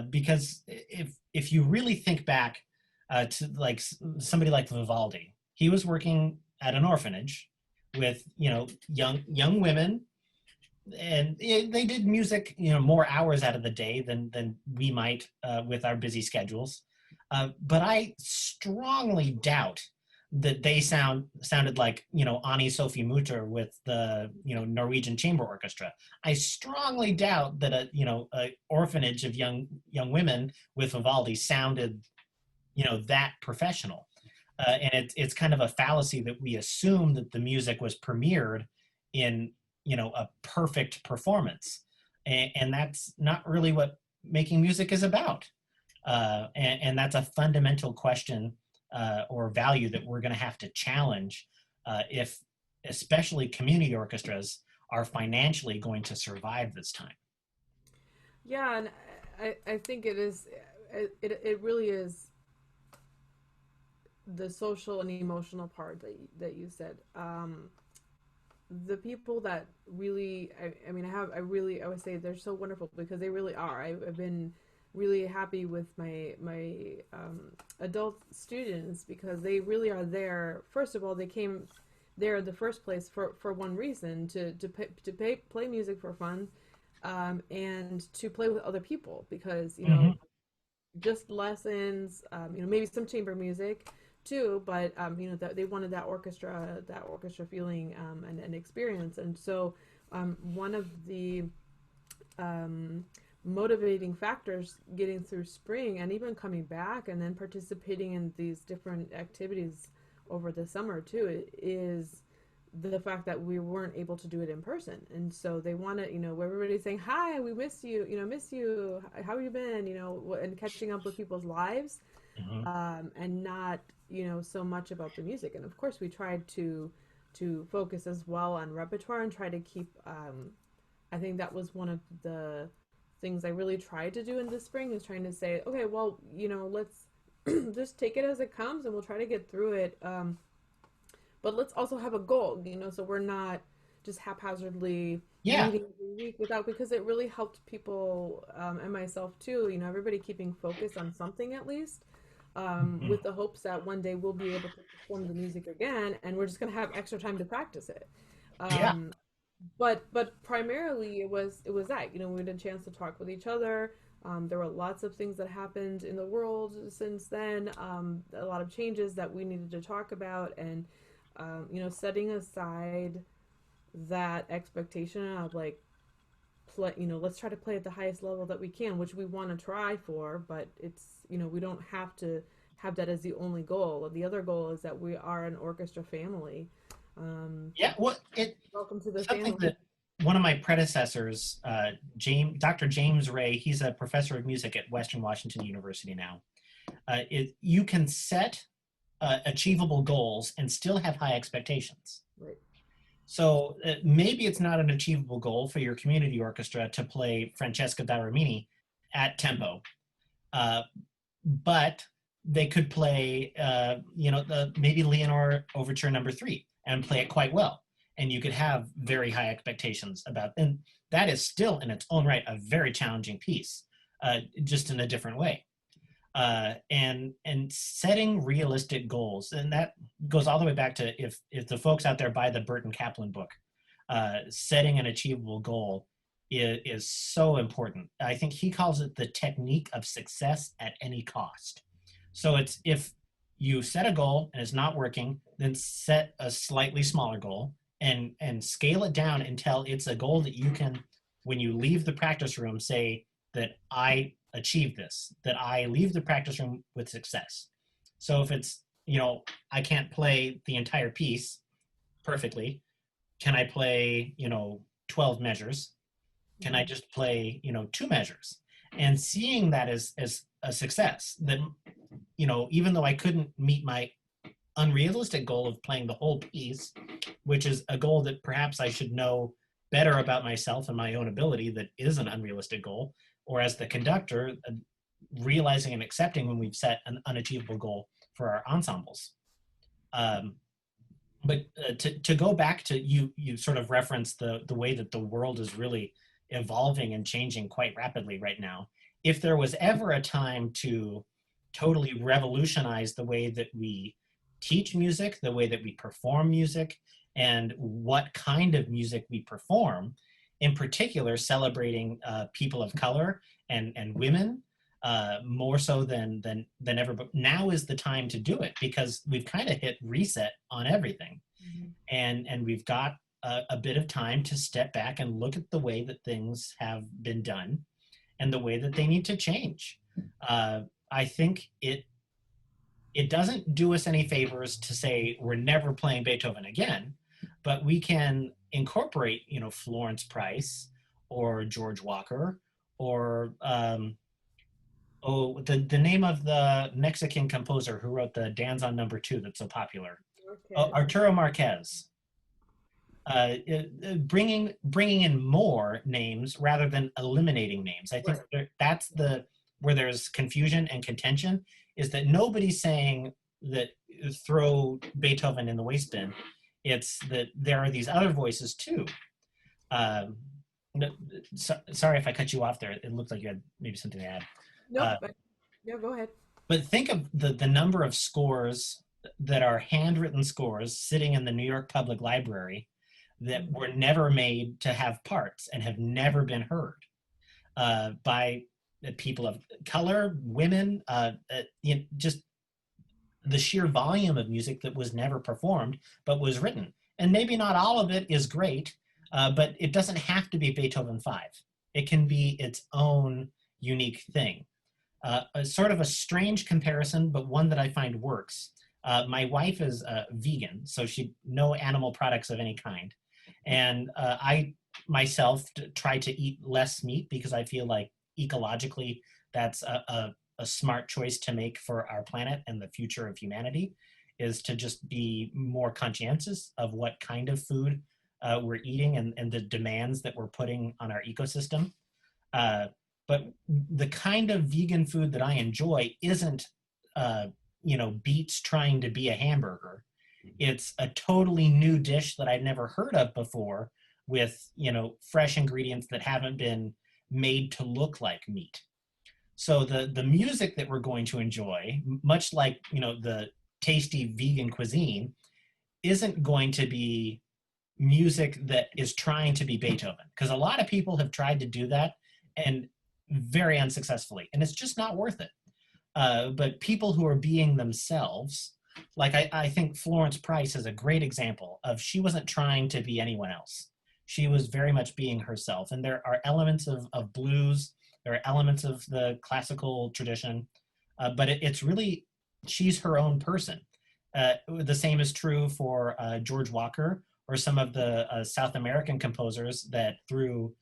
[SPEAKER 1] Because if you really think back to like somebody like Vivaldi, he was working at an orphanage with young women, and they did music more hours out of the day than we might with our busy schedules. But I strongly doubt that they sounded like Ani Sophie Mutter with the Norwegian Chamber Orchestra. I strongly doubt that a orphanage of young women with Vivaldi sounded that professional. And it's kind of a fallacy that we assume that the music was premiered in a perfect performance, and that's not really what making music is about. And that's a fundamental question or value that we're going to have to challenge if especially community orchestras are financially going to survive this time.
[SPEAKER 2] Yeah, and I think it really is the social and emotional part that you said. The people that really, I would say they're so wonderful because they really are. I've been really happy with my adult students because they really are there. First of all, they came there in the first place for one reason, to play music for fun, and to play with other people, because just lessons, maybe some chamber music too, but that they wanted that orchestra feeling, and experience. And so one of the motivating factors getting through spring and even coming back and then participating in these different activities over the summer too is the fact that we weren't able to do it in person. And so they want to, everybody's saying, hi, we miss you, miss you, how have you been, and catching up with people's lives, and not, so much about the music. And of course we tried to focus as well on repertoire and try to keep, I think that was one of the things I really tried to do in the spring, is trying to say, okay, well, let's just take it as it comes and we'll try to get through it. But let's also have a goal, so we're not just haphazardly meeting every week because it really helped people, and myself too, everybody keeping focus on something at least, with the hopes that one day we'll be able to perform the music again and we're just going to have extra time to practice it. But primarily it was that, we had a chance to talk with each other. There were lots of things that happened in the world since then, a lot of changes that we needed to talk about, and setting aside that expectation of like, let's try to play at the highest level that we can, which we want to try for, but it's, we don't have to have that as the only goal. The other goal is that we are an orchestra family. Welcome to the family.
[SPEAKER 1] That one of my predecessors, Dr. James Ray, he's a professor of music at Western Washington University now. You can set achievable goals and still have high expectations.
[SPEAKER 2] Right.
[SPEAKER 1] So maybe it's not an achievable goal for your community orchestra to play Francesca da Rimini at tempo, but they could play, maybe Leonore Overture No. 3 and play it quite well. And you could have very high expectations about, and that is still in its own right a very challenging piece, just in a different way. And setting realistic goals, and that goes all the way back to if the folks out there buy the Burton Kaplan book, setting an achievable goal is so important. I think he calls it the technique of success at any cost. So it's, if you set a goal and it's not working, then set a slightly smaller goal and scale it down until it's a goal that you can when you leave the practice room, say that I achieved this, that I leave the practice room with success. So if it's, I can't play the entire piece perfectly, can I play, 12 measures? Can I just play, 2 measures? And seeing that as a success, that, even though I couldn't meet my unrealistic goal of playing the whole piece, which is a goal that perhaps I should know better about myself and my own ability, that is an unrealistic goal, or as the conductor, realizing and accepting when we've set an unachievable goal for our ensembles. But to go back to, you sort of referenced the way that the world is really evolving and changing quite rapidly right now. If there was ever a time to totally revolutionize the way that we teach music, the way that we perform music, and what kind of music we perform, in particular celebrating people of color and women, more so than ever. But now is the time to do it, because we've kind of hit reset on everything. Mm-hmm. And we've got a bit of time to step back and look at the way that things have been done and the way that they need to change. I think it doesn't do us any favors to say we're never playing Beethoven again, but we can incorporate, Florence Price or George Walker or the name of the Mexican composer who wrote the Danzon No. 2 that's so popular. Arturo Marquez. Bringing in more names rather than eliminating names. I think that's where there's confusion and contention, is that nobody's saying that throw Beethoven in the waste bin. It's that there are these other voices too. Sorry if I cut you off there. It looked like you had maybe something to add.
[SPEAKER 2] No, go ahead.
[SPEAKER 1] But think of the number of scores that are handwritten scores sitting in the New York Public Library that were never made to have parts and have never been heard by people of color, women, just the sheer volume of music that was never performed but was written. And maybe not all of it is great, but it doesn't have to be Beethoven 5. It can be its own unique thing. A sort of a strange comparison, but one that I find works. My wife is vegan, so no animal products of any kind. And I myself try to eat less meat because I feel like ecologically that's a smart choice to make for our planet and the future of humanity, is to just be more conscientious of what kind of food we're eating and the demands that we're putting on our ecosystem. But the kind of vegan food that I enjoy isn't, beets trying to be a hamburger. It's a totally new dish that I've never heard of before, with, fresh ingredients that haven't been made to look like meat. So the music that we're going to enjoy, much like, the tasty vegan cuisine, isn't going to be music that is trying to be Beethoven. Because a lot of people have tried to do that, and very unsuccessfully, and it's just not worth it. But people who are being themselves, like I think Florence Price is a great example of, she wasn't trying to be anyone else. She was very much being herself. And there are elements of blues, there are elements of the classical tradition, but it's really, she's her own person. The same is true for George Walker, or some of the South American composers that through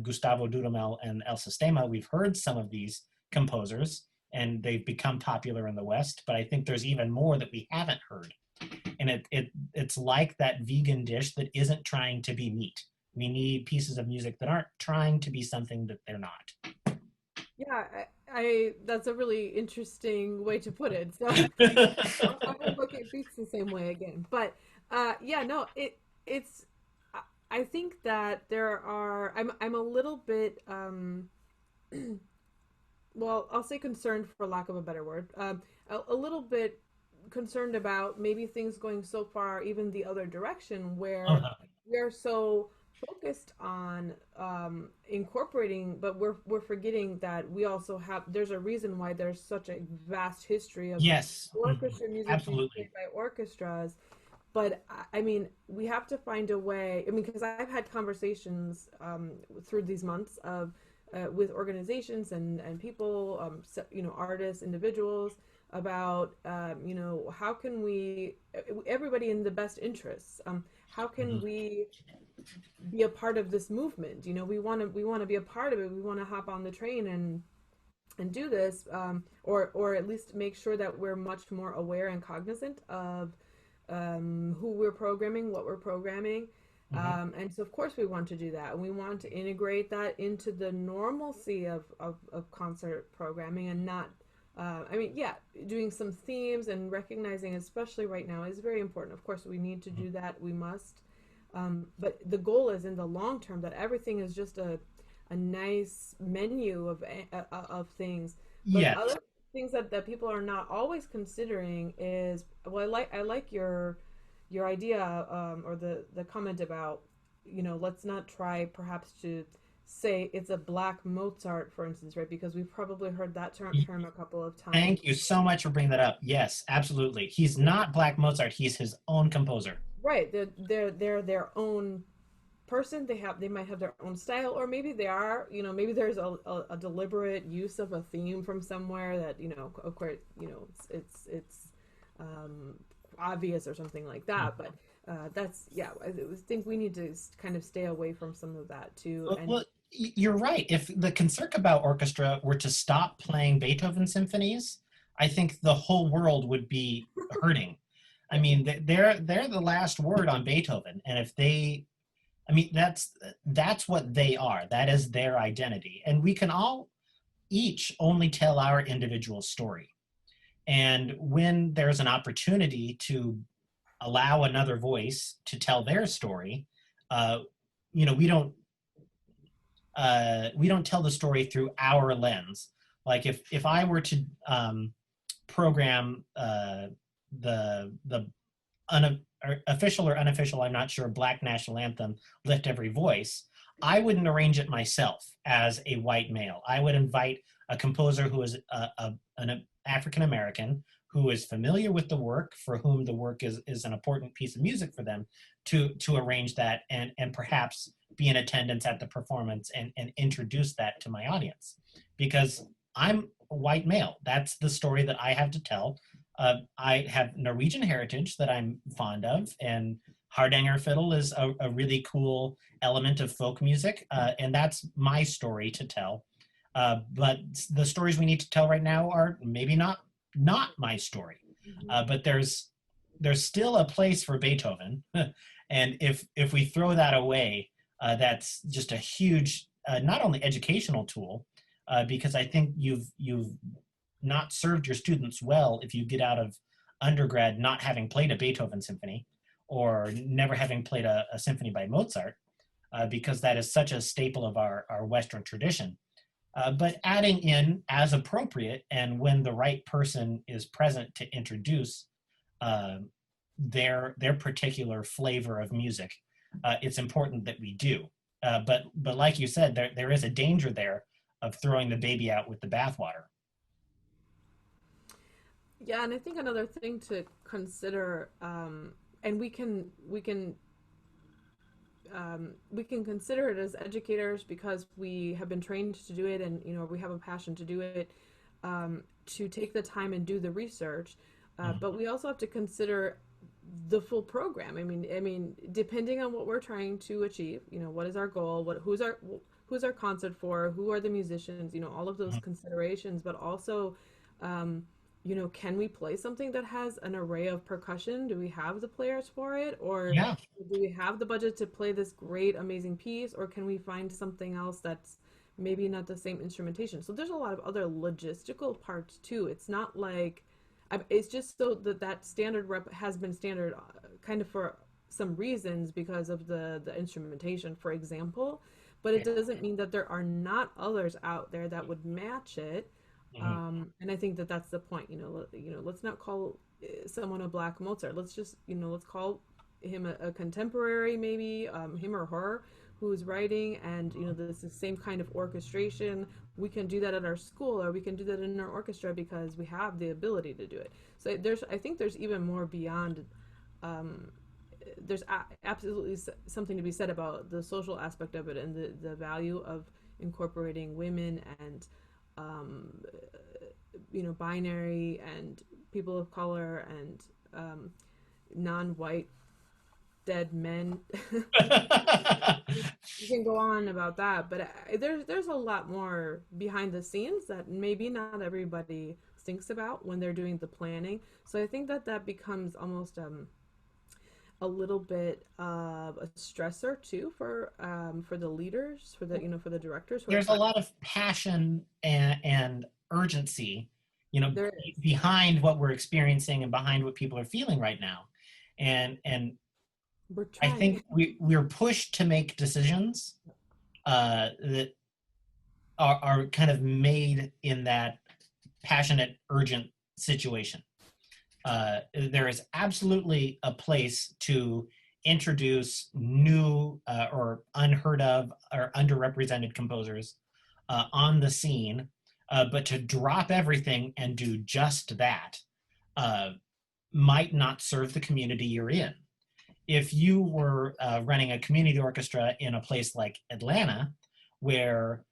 [SPEAKER 1] Gustavo Dudamel and El Sistema, we've heard some of these composers, and they've become popular in the West, but I think there's even more that we haven't heard. And it's like that vegan dish that isn't trying to be meat. We need pieces of music that aren't trying to be something that they're not.
[SPEAKER 2] Yeah, I that's a really interesting way to put it. So I'll never look at beats the same way again. But it's I think that there are, I'm a little bit well, I'll say concerned, for lack of a better word, a little bit concerned about maybe things going so far even the other direction, where we are so focused on incorporating, but we're forgetting that we also have, there's a reason why there's such a vast history of orchestra music by orchestras, but I mean, we have to find a way. I mean, because I've had conversations through these months of with organizations and people, you know, artists, individuals, about you know, how can we, everybody in the best interests, how can
[SPEAKER 1] Mhm.
[SPEAKER 2] we be a part of this movement? You know, we want to be a part of it. We want to hop on the train and do this, or at least make sure that we're much more aware and cognizant of who we're programming, what we're programming.
[SPEAKER 1] Mhm.
[SPEAKER 2] And so, of course, we want to do that. And we want to integrate that into the normalcy of concert programming and not, I mean, yeah, doing some themes and recognizing, especially right now, is very important. Of course, we need to do that. We must. But the goal is in the long term that everything is just a nice menu of things. But
[SPEAKER 1] Yes.
[SPEAKER 2] other things that people are not always considering is, well, I like your idea, or the comment about, you know, let's not try perhaps to say it's a black Mozart, for instance, right? Because we've probably heard that term a couple of times.
[SPEAKER 1] Thank you so much for bringing that up. Yes, absolutely. He's not Black Mozart. He's his own composer.
[SPEAKER 2] Right, they're their own person. They might have their own style, or maybe they are, you know, maybe there's a deliberate use of a theme from somewhere that, you know, of course, you know, it's um obvious or something like that. But that's, yeah, I think we need to kind of stay away from some of that too. And
[SPEAKER 1] Well, you're right. If the Concertgebouw Orchestra were to stop playing Beethoven symphonies, I think the whole world would be hurting. I mean, they're the last word on Beethoven, and if they, I mean, that's what they are. That is their identity, and we can all each only tell our individual story. And when there's an opportunity to allow another voice to tell their story, uh, you know, we don't tell the story through our lens. Like if I were to program the official or unofficial, I'm not sure, Black national anthem, Lift Every Voice, I wouldn't arrange it myself as a white male. I would invite a composer who is an African American who is familiar with the work, for whom the work is an important piece of music for them, to arrange that and perhaps be in attendance at the performance and introduce that to my audience. Because I'm a white male. That's the story that I have to tell. I have Norwegian heritage that I'm fond of, and Hardanger fiddle is a really cool element of folk music, and that's my story to tell. But the stories we need to tell right now are maybe not my story.
[SPEAKER 2] Mhm.
[SPEAKER 1] But there's still a place for Beethoven, and if we throw that away, that's just a huge not only educational tool, because I think you've not served your students well if you get out of undergrad not having played a Beethoven symphony or never having played a symphony by Mozart, because that is such a staple of our Western tradition. But adding in as appropriate and when the right person is present to introduce uh, their particular flavor of music, it's important that we do. But like you said, there is a danger there of throwing the baby out with the bathwater.
[SPEAKER 2] Yeah, and I think another thing to consider, and we can consider it as educators because we have been trained to do it, and you know, we have a passion to do it, to take the time and do the research.
[SPEAKER 1] Mhm.
[SPEAKER 2] But we also have to consider the full program. I mean, depending on what we're trying to achieve, you know, what is our goal, who's our concert for, who are the musicians, you know, all of those
[SPEAKER 1] Mhm.
[SPEAKER 2] considerations. But also, um, you know, can we play something that has an array of percussion? Do we have the players for it? Or
[SPEAKER 1] Yeah.
[SPEAKER 2] do we have the budget to play this great, amazing piece? Or can we find something else that's maybe not the same instrumentation? So there's a lot of other logistical parts too. It's not like, it's just so that that standard rep has been standard, kind of for some reasons because of the instrumentation, for example. But it
[SPEAKER 1] Yeah.
[SPEAKER 2] doesn't mean that there are not others out there that would match it.
[SPEAKER 1] Mhm.
[SPEAKER 2] And I think that that's the point. Let's not call someone a black Mozart. Let's just, let's call him a contemporary, maybe, him or her, who's writing, and this is the same kind of orchestration. We can do that at our school, or we can do that in our orchestra because we have the ability to do it. So I think there's even more beyond, there's absolutely something to be said about the social aspect of it and the value of incorporating women and binary and people of color and non-white dead men. You can go on about that, but there's a lot more behind the scenes that maybe not everybody thinks about when they're doing the planning. So I think that becomes almost a little bit of a stressor too for the leaders, for the directors.
[SPEAKER 1] There's a lot of passion and urgency,
[SPEAKER 2] There is.
[SPEAKER 1] behind what we're experiencing and behind what people are feeling right now. And
[SPEAKER 2] We're
[SPEAKER 1] I
[SPEAKER 2] trying.
[SPEAKER 1] think we're pushed to make decisions that are kind of made in that passionate, urgent situation. There is absolutely a place to introduce new or unheard of or underrepresented composers on the scene, but to drop everything and do just that uh, might not serve the community you're in. If you were running a community orchestra in a place like Atlanta, where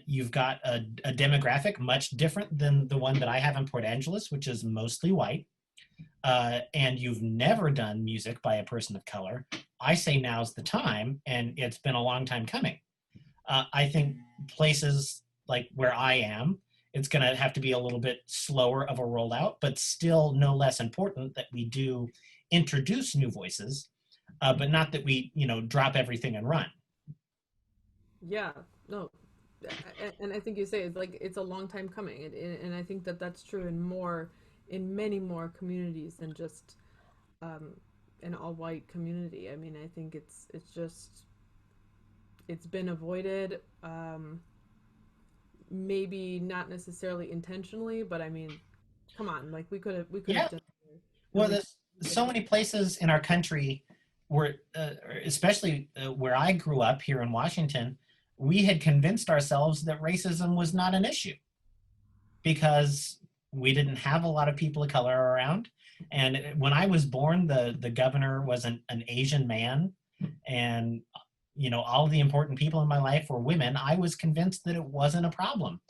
[SPEAKER 1] you've got a demographic much different than the one that I have in Port Angeles, which is mostly white, and you've never done music by a person of color, I say now's the time, and it's been a long time coming. I think places like where I am, it's going to have to be a little bit slower of a rollout, but still no less important that we do introduce new voices, but not that we, drop everything and run.
[SPEAKER 2] Yeah, no, and I think you say it's like it's a long time coming, and I think that's true in many more communities than just um, an all white community. I mean, I think it's just it's been avoided, maybe not necessarily intentionally, but I mean, come on, like we could have
[SPEAKER 1] Yeah.
[SPEAKER 2] done
[SPEAKER 1] Well,
[SPEAKER 2] really
[SPEAKER 1] there's so many places in our country where, especially where I grew up here in Washington, we had convinced ourselves that racism was not an issue because we didn't have a lot of people of color around. And when I was born, the governor was an Asian man, and all of the important people in my life were women. I was convinced that it wasn't a problem,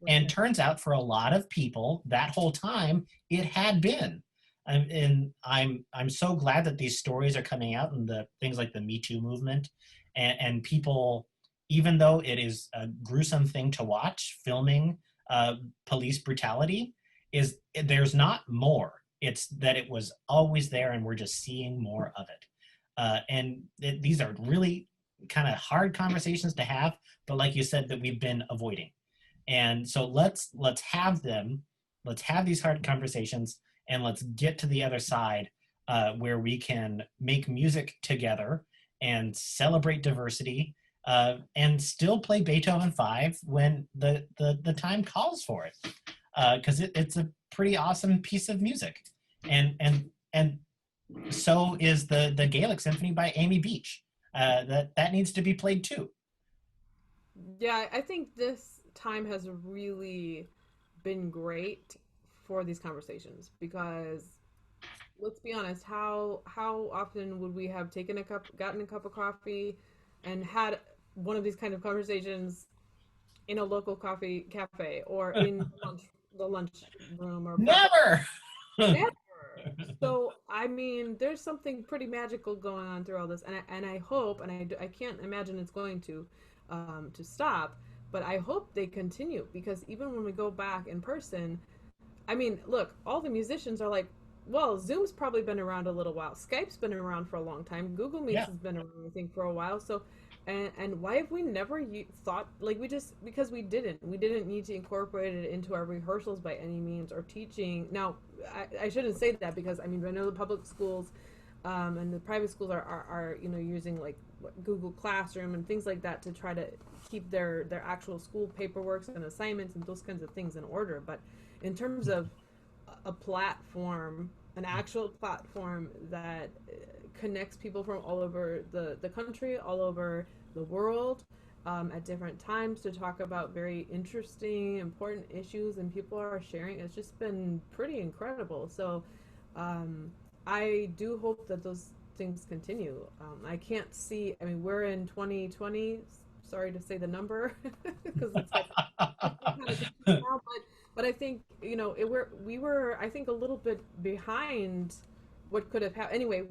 [SPEAKER 1] and
[SPEAKER 2] right.
[SPEAKER 1] turns out for a lot of people that whole time it had been. And I'm so glad that these stories are coming out, and the things like the Me Too movement, and people, even though it is a gruesome thing to watch, filming uh, police brutality, is there's not more. It's that it was always there, and we're just seeing more of it. These are really kind of hard conversations to have, but like you said, that we've been avoiding. And so let's have them. Let's have these hard conversations, and let's get to the other side where we can make music together and celebrate diversity, and still play Beethoven 5 when the time calls for it, because it's a pretty awesome piece of music, and so is the Gaelic Symphony by Amy Beach. That needs to be played too.
[SPEAKER 2] Yeah, I think this time has really been great for these conversations because let's be honest, how often would we have gotten a cup of coffee and had one of these kind of conversations in a local coffee cafe or in the lunch room or breakfast?
[SPEAKER 1] Never.
[SPEAKER 2] Never. So I mean, there's something pretty magical going on through all this, and I hope, and I can't imagine it's going to stop, but I hope they continue because even when we go back in person, I mean, look, all the musicians are like, well, Zoom's probably been around a little while. Skype's been around for a long time. Google Meets
[SPEAKER 1] Yeah.
[SPEAKER 2] has been around, I think, for a while. So, and why have we never thought like we just because we didn't need to incorporate it into our rehearsals by any means or teaching. Now, I shouldn't say that because I mean I know the public schools, and the private schools are using like Google Classroom and things like that to try to keep their actual school paperwork and assignments and those kinds of things in order. But in terms of a platform, an actual platform that connects people from all over the country, all over the world, at different times to talk about very interesting, important issues, and people are sharing. It's just been pretty incredible. So, I do hope that those things continue. I can't see. I mean, we're in 2020. Sorry to say the number because it's like kind of now, but I think we were I think a little bit behind what could have happened. Anyway,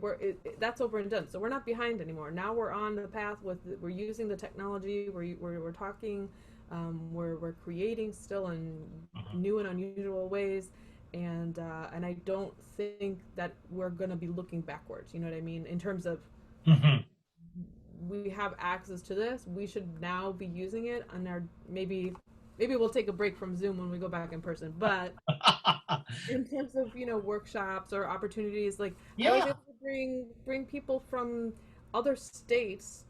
[SPEAKER 2] that's over and done, so we're not behind anymore. Now we're on the path we're using the technology. We're talking. We're creating still in new and unusual ways, and I don't think that we're going to be looking backwards. You know what I mean? In terms of we have access to this, we should now be using it. And maybe we'll take a break from Zoom when we go back in person. But in terms of workshops or opportunities, like I was able to bring people from other states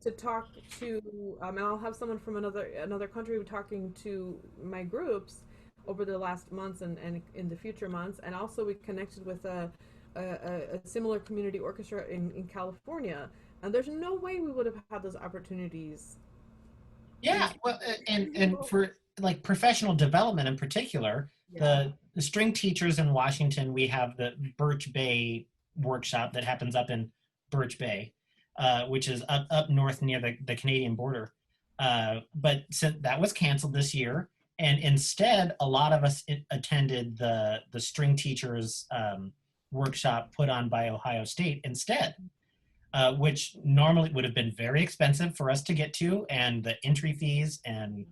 [SPEAKER 2] to talk to, and I'll have someone from another country talking to my groups over the last months and in the future months. And also we connected with a similar community orchestra in California. And there's no way we would have had those opportunities.
[SPEAKER 1] Yeah, well, and for like professional development in particular, the string teachers in Washington, we have the Birch Bay workshop that happens up in Birch Bay, which is up north near the Canadian border. But since that was canceled this year, and instead, a lot of us attended the string teachers workshop put on by Ohio State instead. Which normally would have been very expensive for us to get to, and the entry fees and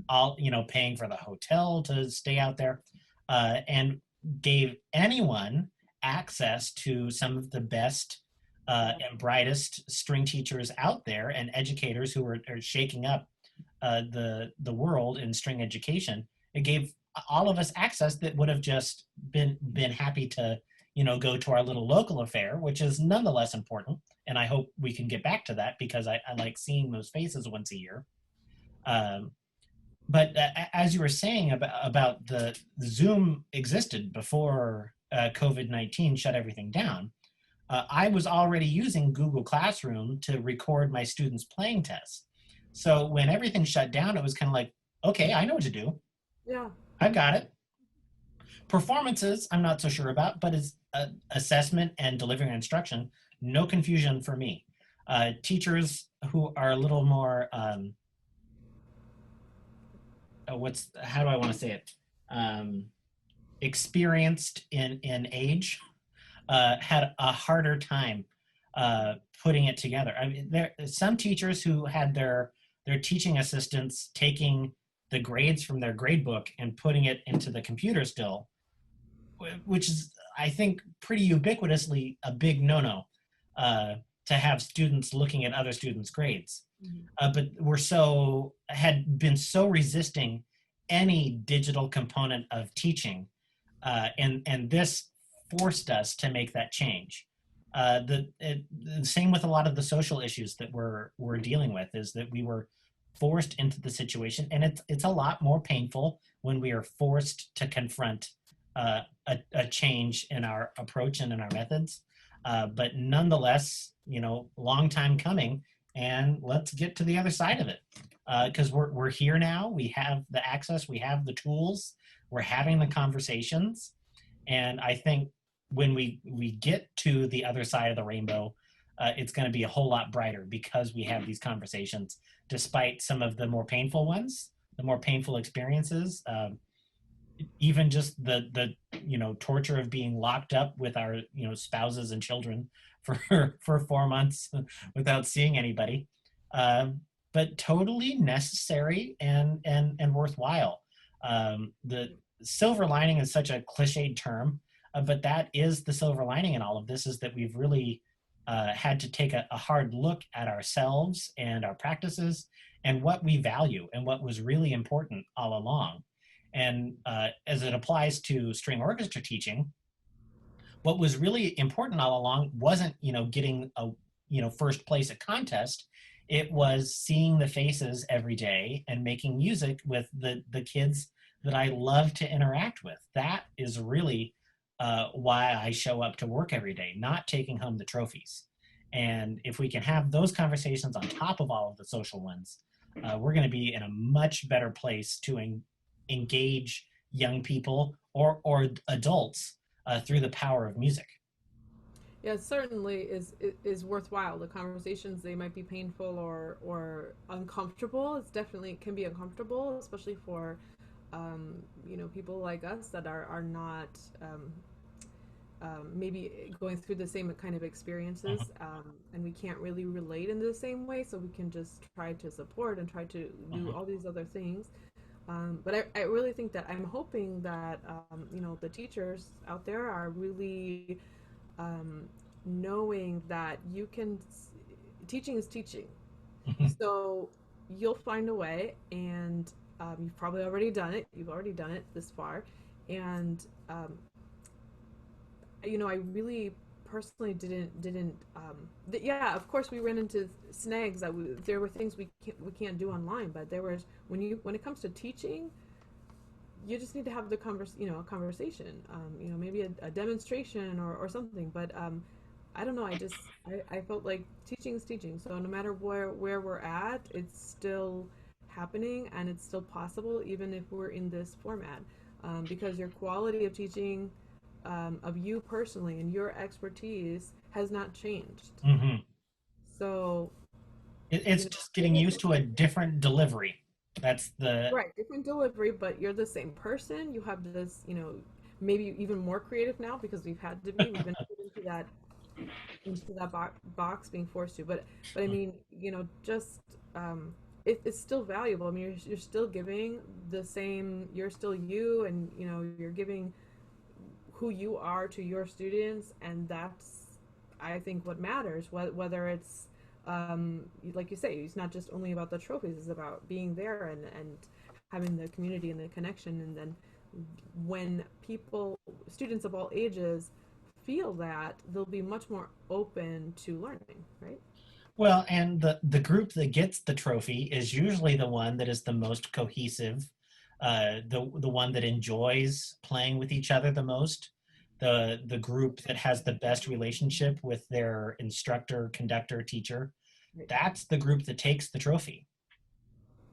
[SPEAKER 1] all, paying for the hotel to stay out there, and gave anyone access to some of the best and brightest string teachers out there and educators who are shaking up the world in string education. It gave all of us access that would have just been happy to go to our little local affair, which is nonetheless important. And I hope we can get back to that because I like seeing those faces once a year. But as you were saying about the Zoom existed before COVID-19 shut everything down, I was already using Google Classroom to record my students' playing tests. So when everything shut down, it was kind of like, okay, I know what to do.
[SPEAKER 2] Yeah.
[SPEAKER 1] I've got it. Performances, I'm not so sure about, but as assessment and delivering instruction, no confusion for me. Teachers who are a little more, how do I want to say it? Experienced in age, had a harder time putting it together. I mean, there some teachers who had their teaching assistants taking the grades from their grade book and putting it into the computer still, which is, I think, pretty ubiquitously a big no-no to have students looking at other students' grades. But had been so resisting any digital component of teaching, and this forced us to make that change. The same with a lot of the social issues that we're dealing with, is that we were forced into the situation, and it's a lot more painful when we are forced to confront a change in our approach and in our methods. But nonetheless, long time coming, and let's get to the other side of it. Because we're here now, we have the access, we have the tools, we're having the conversations. And I think when we get to the other side of the rainbow, it's going to be a whole lot brighter because we have these conversations, despite some of the more painful ones, the more painful experiences. Even just the torture of being locked up with our spouses and children for 4 months without seeing anybody, but totally necessary and worthwhile. The silver lining is such a cliched term, but that is the silver lining in all of this, is that we've really had to take a hard look at ourselves and our practices and what we value and what was really important all along. And as it applies to string orchestra teaching, what was really important all along wasn't, getting a, first place at contest. It was seeing the faces every day and making music with the kids that I love to interact with. That is really why I show up to work every day, not taking home the trophies. And if we can have those conversations on top of all of the social ones, we're going to be in a much better place to engage young people or adults through the power of music.
[SPEAKER 2] Yeah, it certainly is worthwhile. The conversations, they might be painful or uncomfortable. It's definitely can be uncomfortable, especially for people like us that are not maybe going through the same kind of experiences, and we can't really relate in the same way. So we can just try to support and try to do all these other things. But I really think that I'm hoping that the teachers out there are really knowing that teaching is teaching. So you'll find a way, and you've probably already done it. You've already done it this far, and I really personally didn't. Yeah, of course we ran into snags that there were things we can't do online, but there was when it comes to teaching, you just need to have a conversation, maybe a demonstration or something. But I don't know. I felt like teaching is teaching. So no matter where we're at, it's still happening and it's still possible, even if we're in this format, because your quality of teaching, of you personally and your expertise has not changed.
[SPEAKER 1] Mm-hmm.
[SPEAKER 2] So
[SPEAKER 1] It's just getting used to a different delivery. That's the
[SPEAKER 2] right, different delivery, but you're the same person. You have this, maybe even more creative now because we've had to be. We've been put into that box, being forced to. But I mean, just it's still valuable. I mean, you're still giving the same. You're still you, and you're giving who you are to your students, and that's, I think, what matters. Whether it's like you say, it's not just only about the trophies. It's about being there and having the community and the connection. And then when students of all ages feel that, they'll be much more open to learning, right?
[SPEAKER 1] well, and the group that gets the trophy is usually the one that is the most cohesive, the one that enjoys playing with each other the most, the group that has the best relationship with their instructor, conductor, teacher.
[SPEAKER 2] Right.
[SPEAKER 1] That's the group that takes the trophy.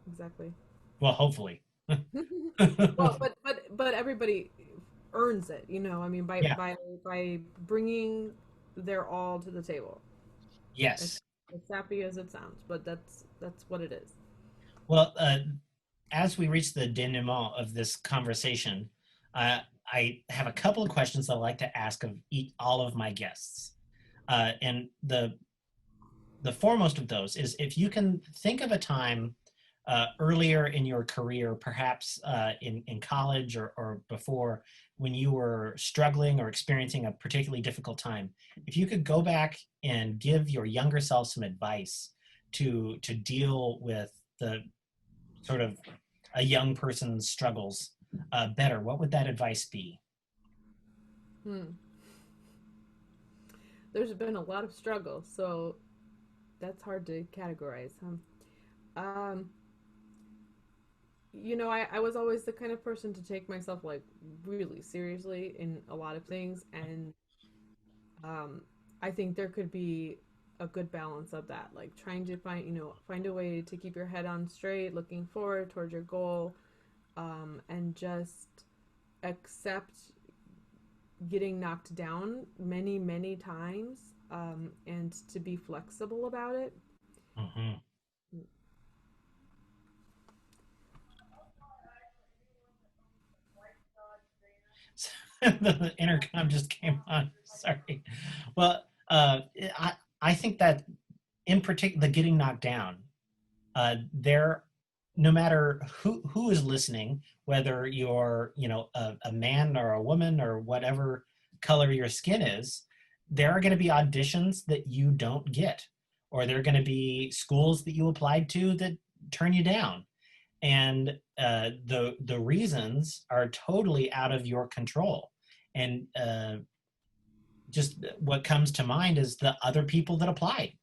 [SPEAKER 2] Exactly.
[SPEAKER 1] Well, hopefully.
[SPEAKER 2] Well, but everybody earns it, I mean, by
[SPEAKER 1] Yeah.
[SPEAKER 2] by bringing their all to the table. As,
[SPEAKER 1] Yes.
[SPEAKER 2] as sappy as it sounds, but that's what it is.
[SPEAKER 1] Well, as we reach the denouement of this conversation, I have a couple of questions I'd like to ask of all of my guests. And the foremost of those is if you can think of a time earlier in your career, perhaps in college or before, when you were struggling or experiencing a particularly difficult time, if you could go back and give your younger self some advice to deal with the sort of a young person's struggles better, what would that advice be?
[SPEAKER 2] Hmm. There's been a lot of struggle, so that's hard to categorize. Um, I was always the kind of person to take myself like really seriously in a lot of things, and um, I think there could be a good balance of that, like trying to find a way to keep your head on straight, looking forward towards your goal, and just accept getting knocked down many, many times, and to be flexible about it.
[SPEAKER 1] Mm-hmm. The intercom just came on. Sorry. Well, I think that in particular, the getting knocked down, there, no matter who is listening, whether you're a man or a woman or whatever color your skin is, there are going to be auditions that you don't get, or there are going to be schools that you applied to that turn you down, and the reasons are totally out of your control. And just what comes to mind is the other people that applied.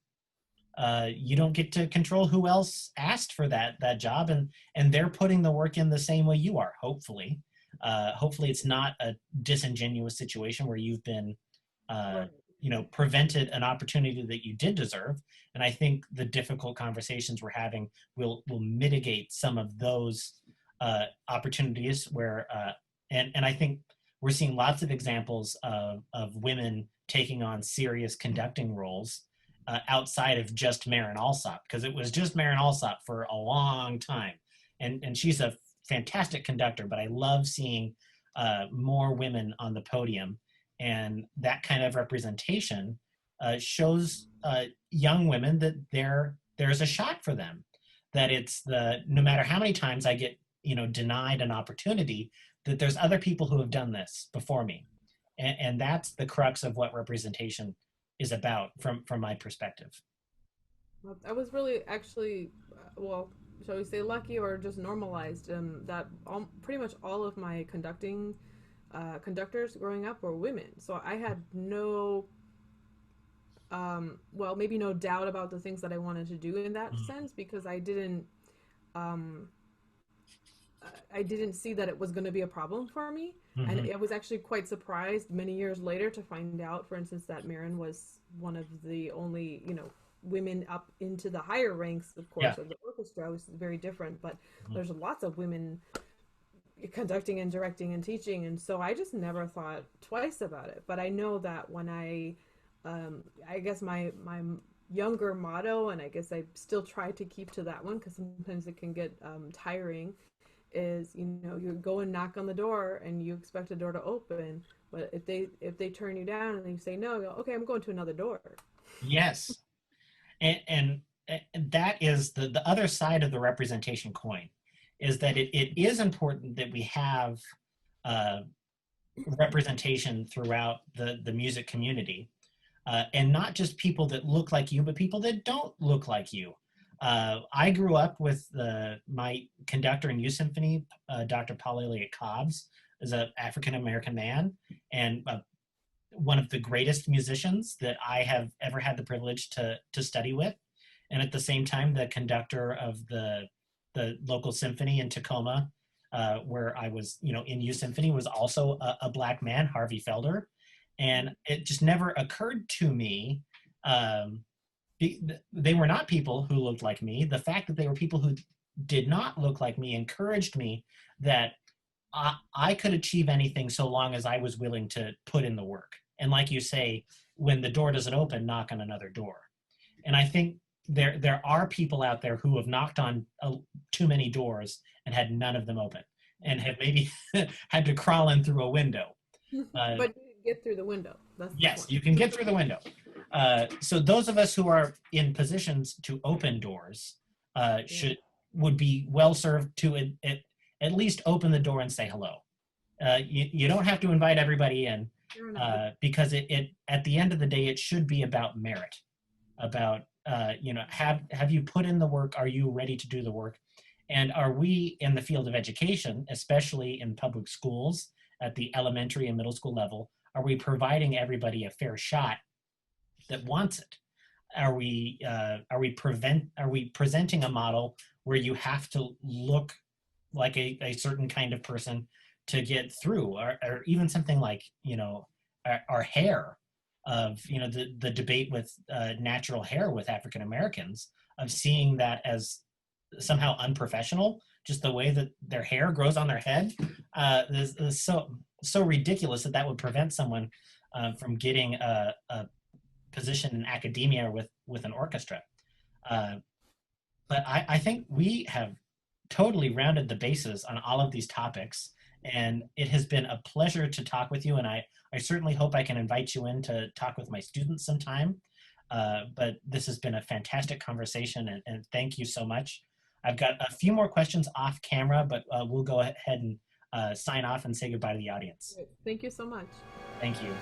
[SPEAKER 1] You don't get to control who else asked for that job, and they're putting the work in the same way you are. Hopefully it's not a disingenuous situation where you've been
[SPEAKER 2] Right.
[SPEAKER 1] prevented an opportunity that you did deserve. And I think the difficult conversations we're having will mitigate some of those opportunities where and I think we're seeing lots of examples of women taking on serious conducting roles outside of just Maren Alsop, because it was just Maren Alsop for a long time. And she's a fantastic conductor, but I love seeing more women on the podium. And that kind of representation shows young women that there's a shot for them, that it's no matter how many times I get, denied an opportunity, that there's other people who have done this before me. And that's the crux of what representation is about from my perspective.
[SPEAKER 2] I was really actually, well, shall we say lucky or just normalized, that pretty much all of my conductors growing up were women. So I had no, well, maybe no doubt about the things that I wanted to do in that sense, because I didn't see that it was going to be a problem for me. Mm-hmm. And I was actually quite surprised many years later to find out, for instance, that Maren was one of the only, women up into the higher ranks, of course, of the orchestra, which is very different. But there's lots of women conducting and directing and teaching. And so I just never thought twice about it. But I know that when I guess my younger motto, and I guess I still try to keep to that one because sometimes it can get tiring, is you go and knock on the door and you expect the door to open, but if they turn you down and you say no, you go, okay, I'm going to another door.
[SPEAKER 1] Yes. And that is the other side of the representation coin, is that it is important that we have representation throughout the music community, and not just people that look like you, but people that don't look like you. I grew up with my conductor in youth symphony, Dr. Paul Elliott Cobbs, is an African-American man, and one of the greatest musicians that I have ever had the privilege to study with. And at the same time, the conductor of the local symphony in Tacoma, where I was, in youth symphony, was also a Black man, Harvey Felder. And it just never occurred to me, they were not people who looked like me. The fact that they were people who did not look like me encouraged me that I could achieve anything so long as I was willing to put in the work. And like you say, when the door doesn't open, knock on another door. And I think there are people out there who have knocked on too many doors and had none of them open, and have maybe had to crawl in through a window.
[SPEAKER 2] But you can get through the window.
[SPEAKER 1] Yes, you can get through the window. So those of us who are in positions to open doors would be well served to at least open the door and say hello. You don't have to invite everybody in, because it at the end of the day, it should be about merit, about have you put in the work? Are you ready to do the work? And are we in the field of education, especially in public schools at the elementary and middle school level, are we providing everybody a fair shot that wants it? Are we presenting a model where you have to look like a certain kind of person to get through, or even something like our hair, of the debate with natural hair with African Americans, of seeing that as somehow unprofessional, just the way that their hair grows on their head, is so ridiculous that would prevent someone from getting a position in academia with an orchestra. But I think we have totally rounded the bases on all of these topics, and it has been a pleasure to talk with you, and I certainly hope I can invite you in to talk with my students sometime. But this has been a fantastic conversation, and thank you so much. I've got a few more questions off camera, but we'll go ahead and sign off and say goodbye to the audience.
[SPEAKER 2] Thank you so much.
[SPEAKER 1] Thank you.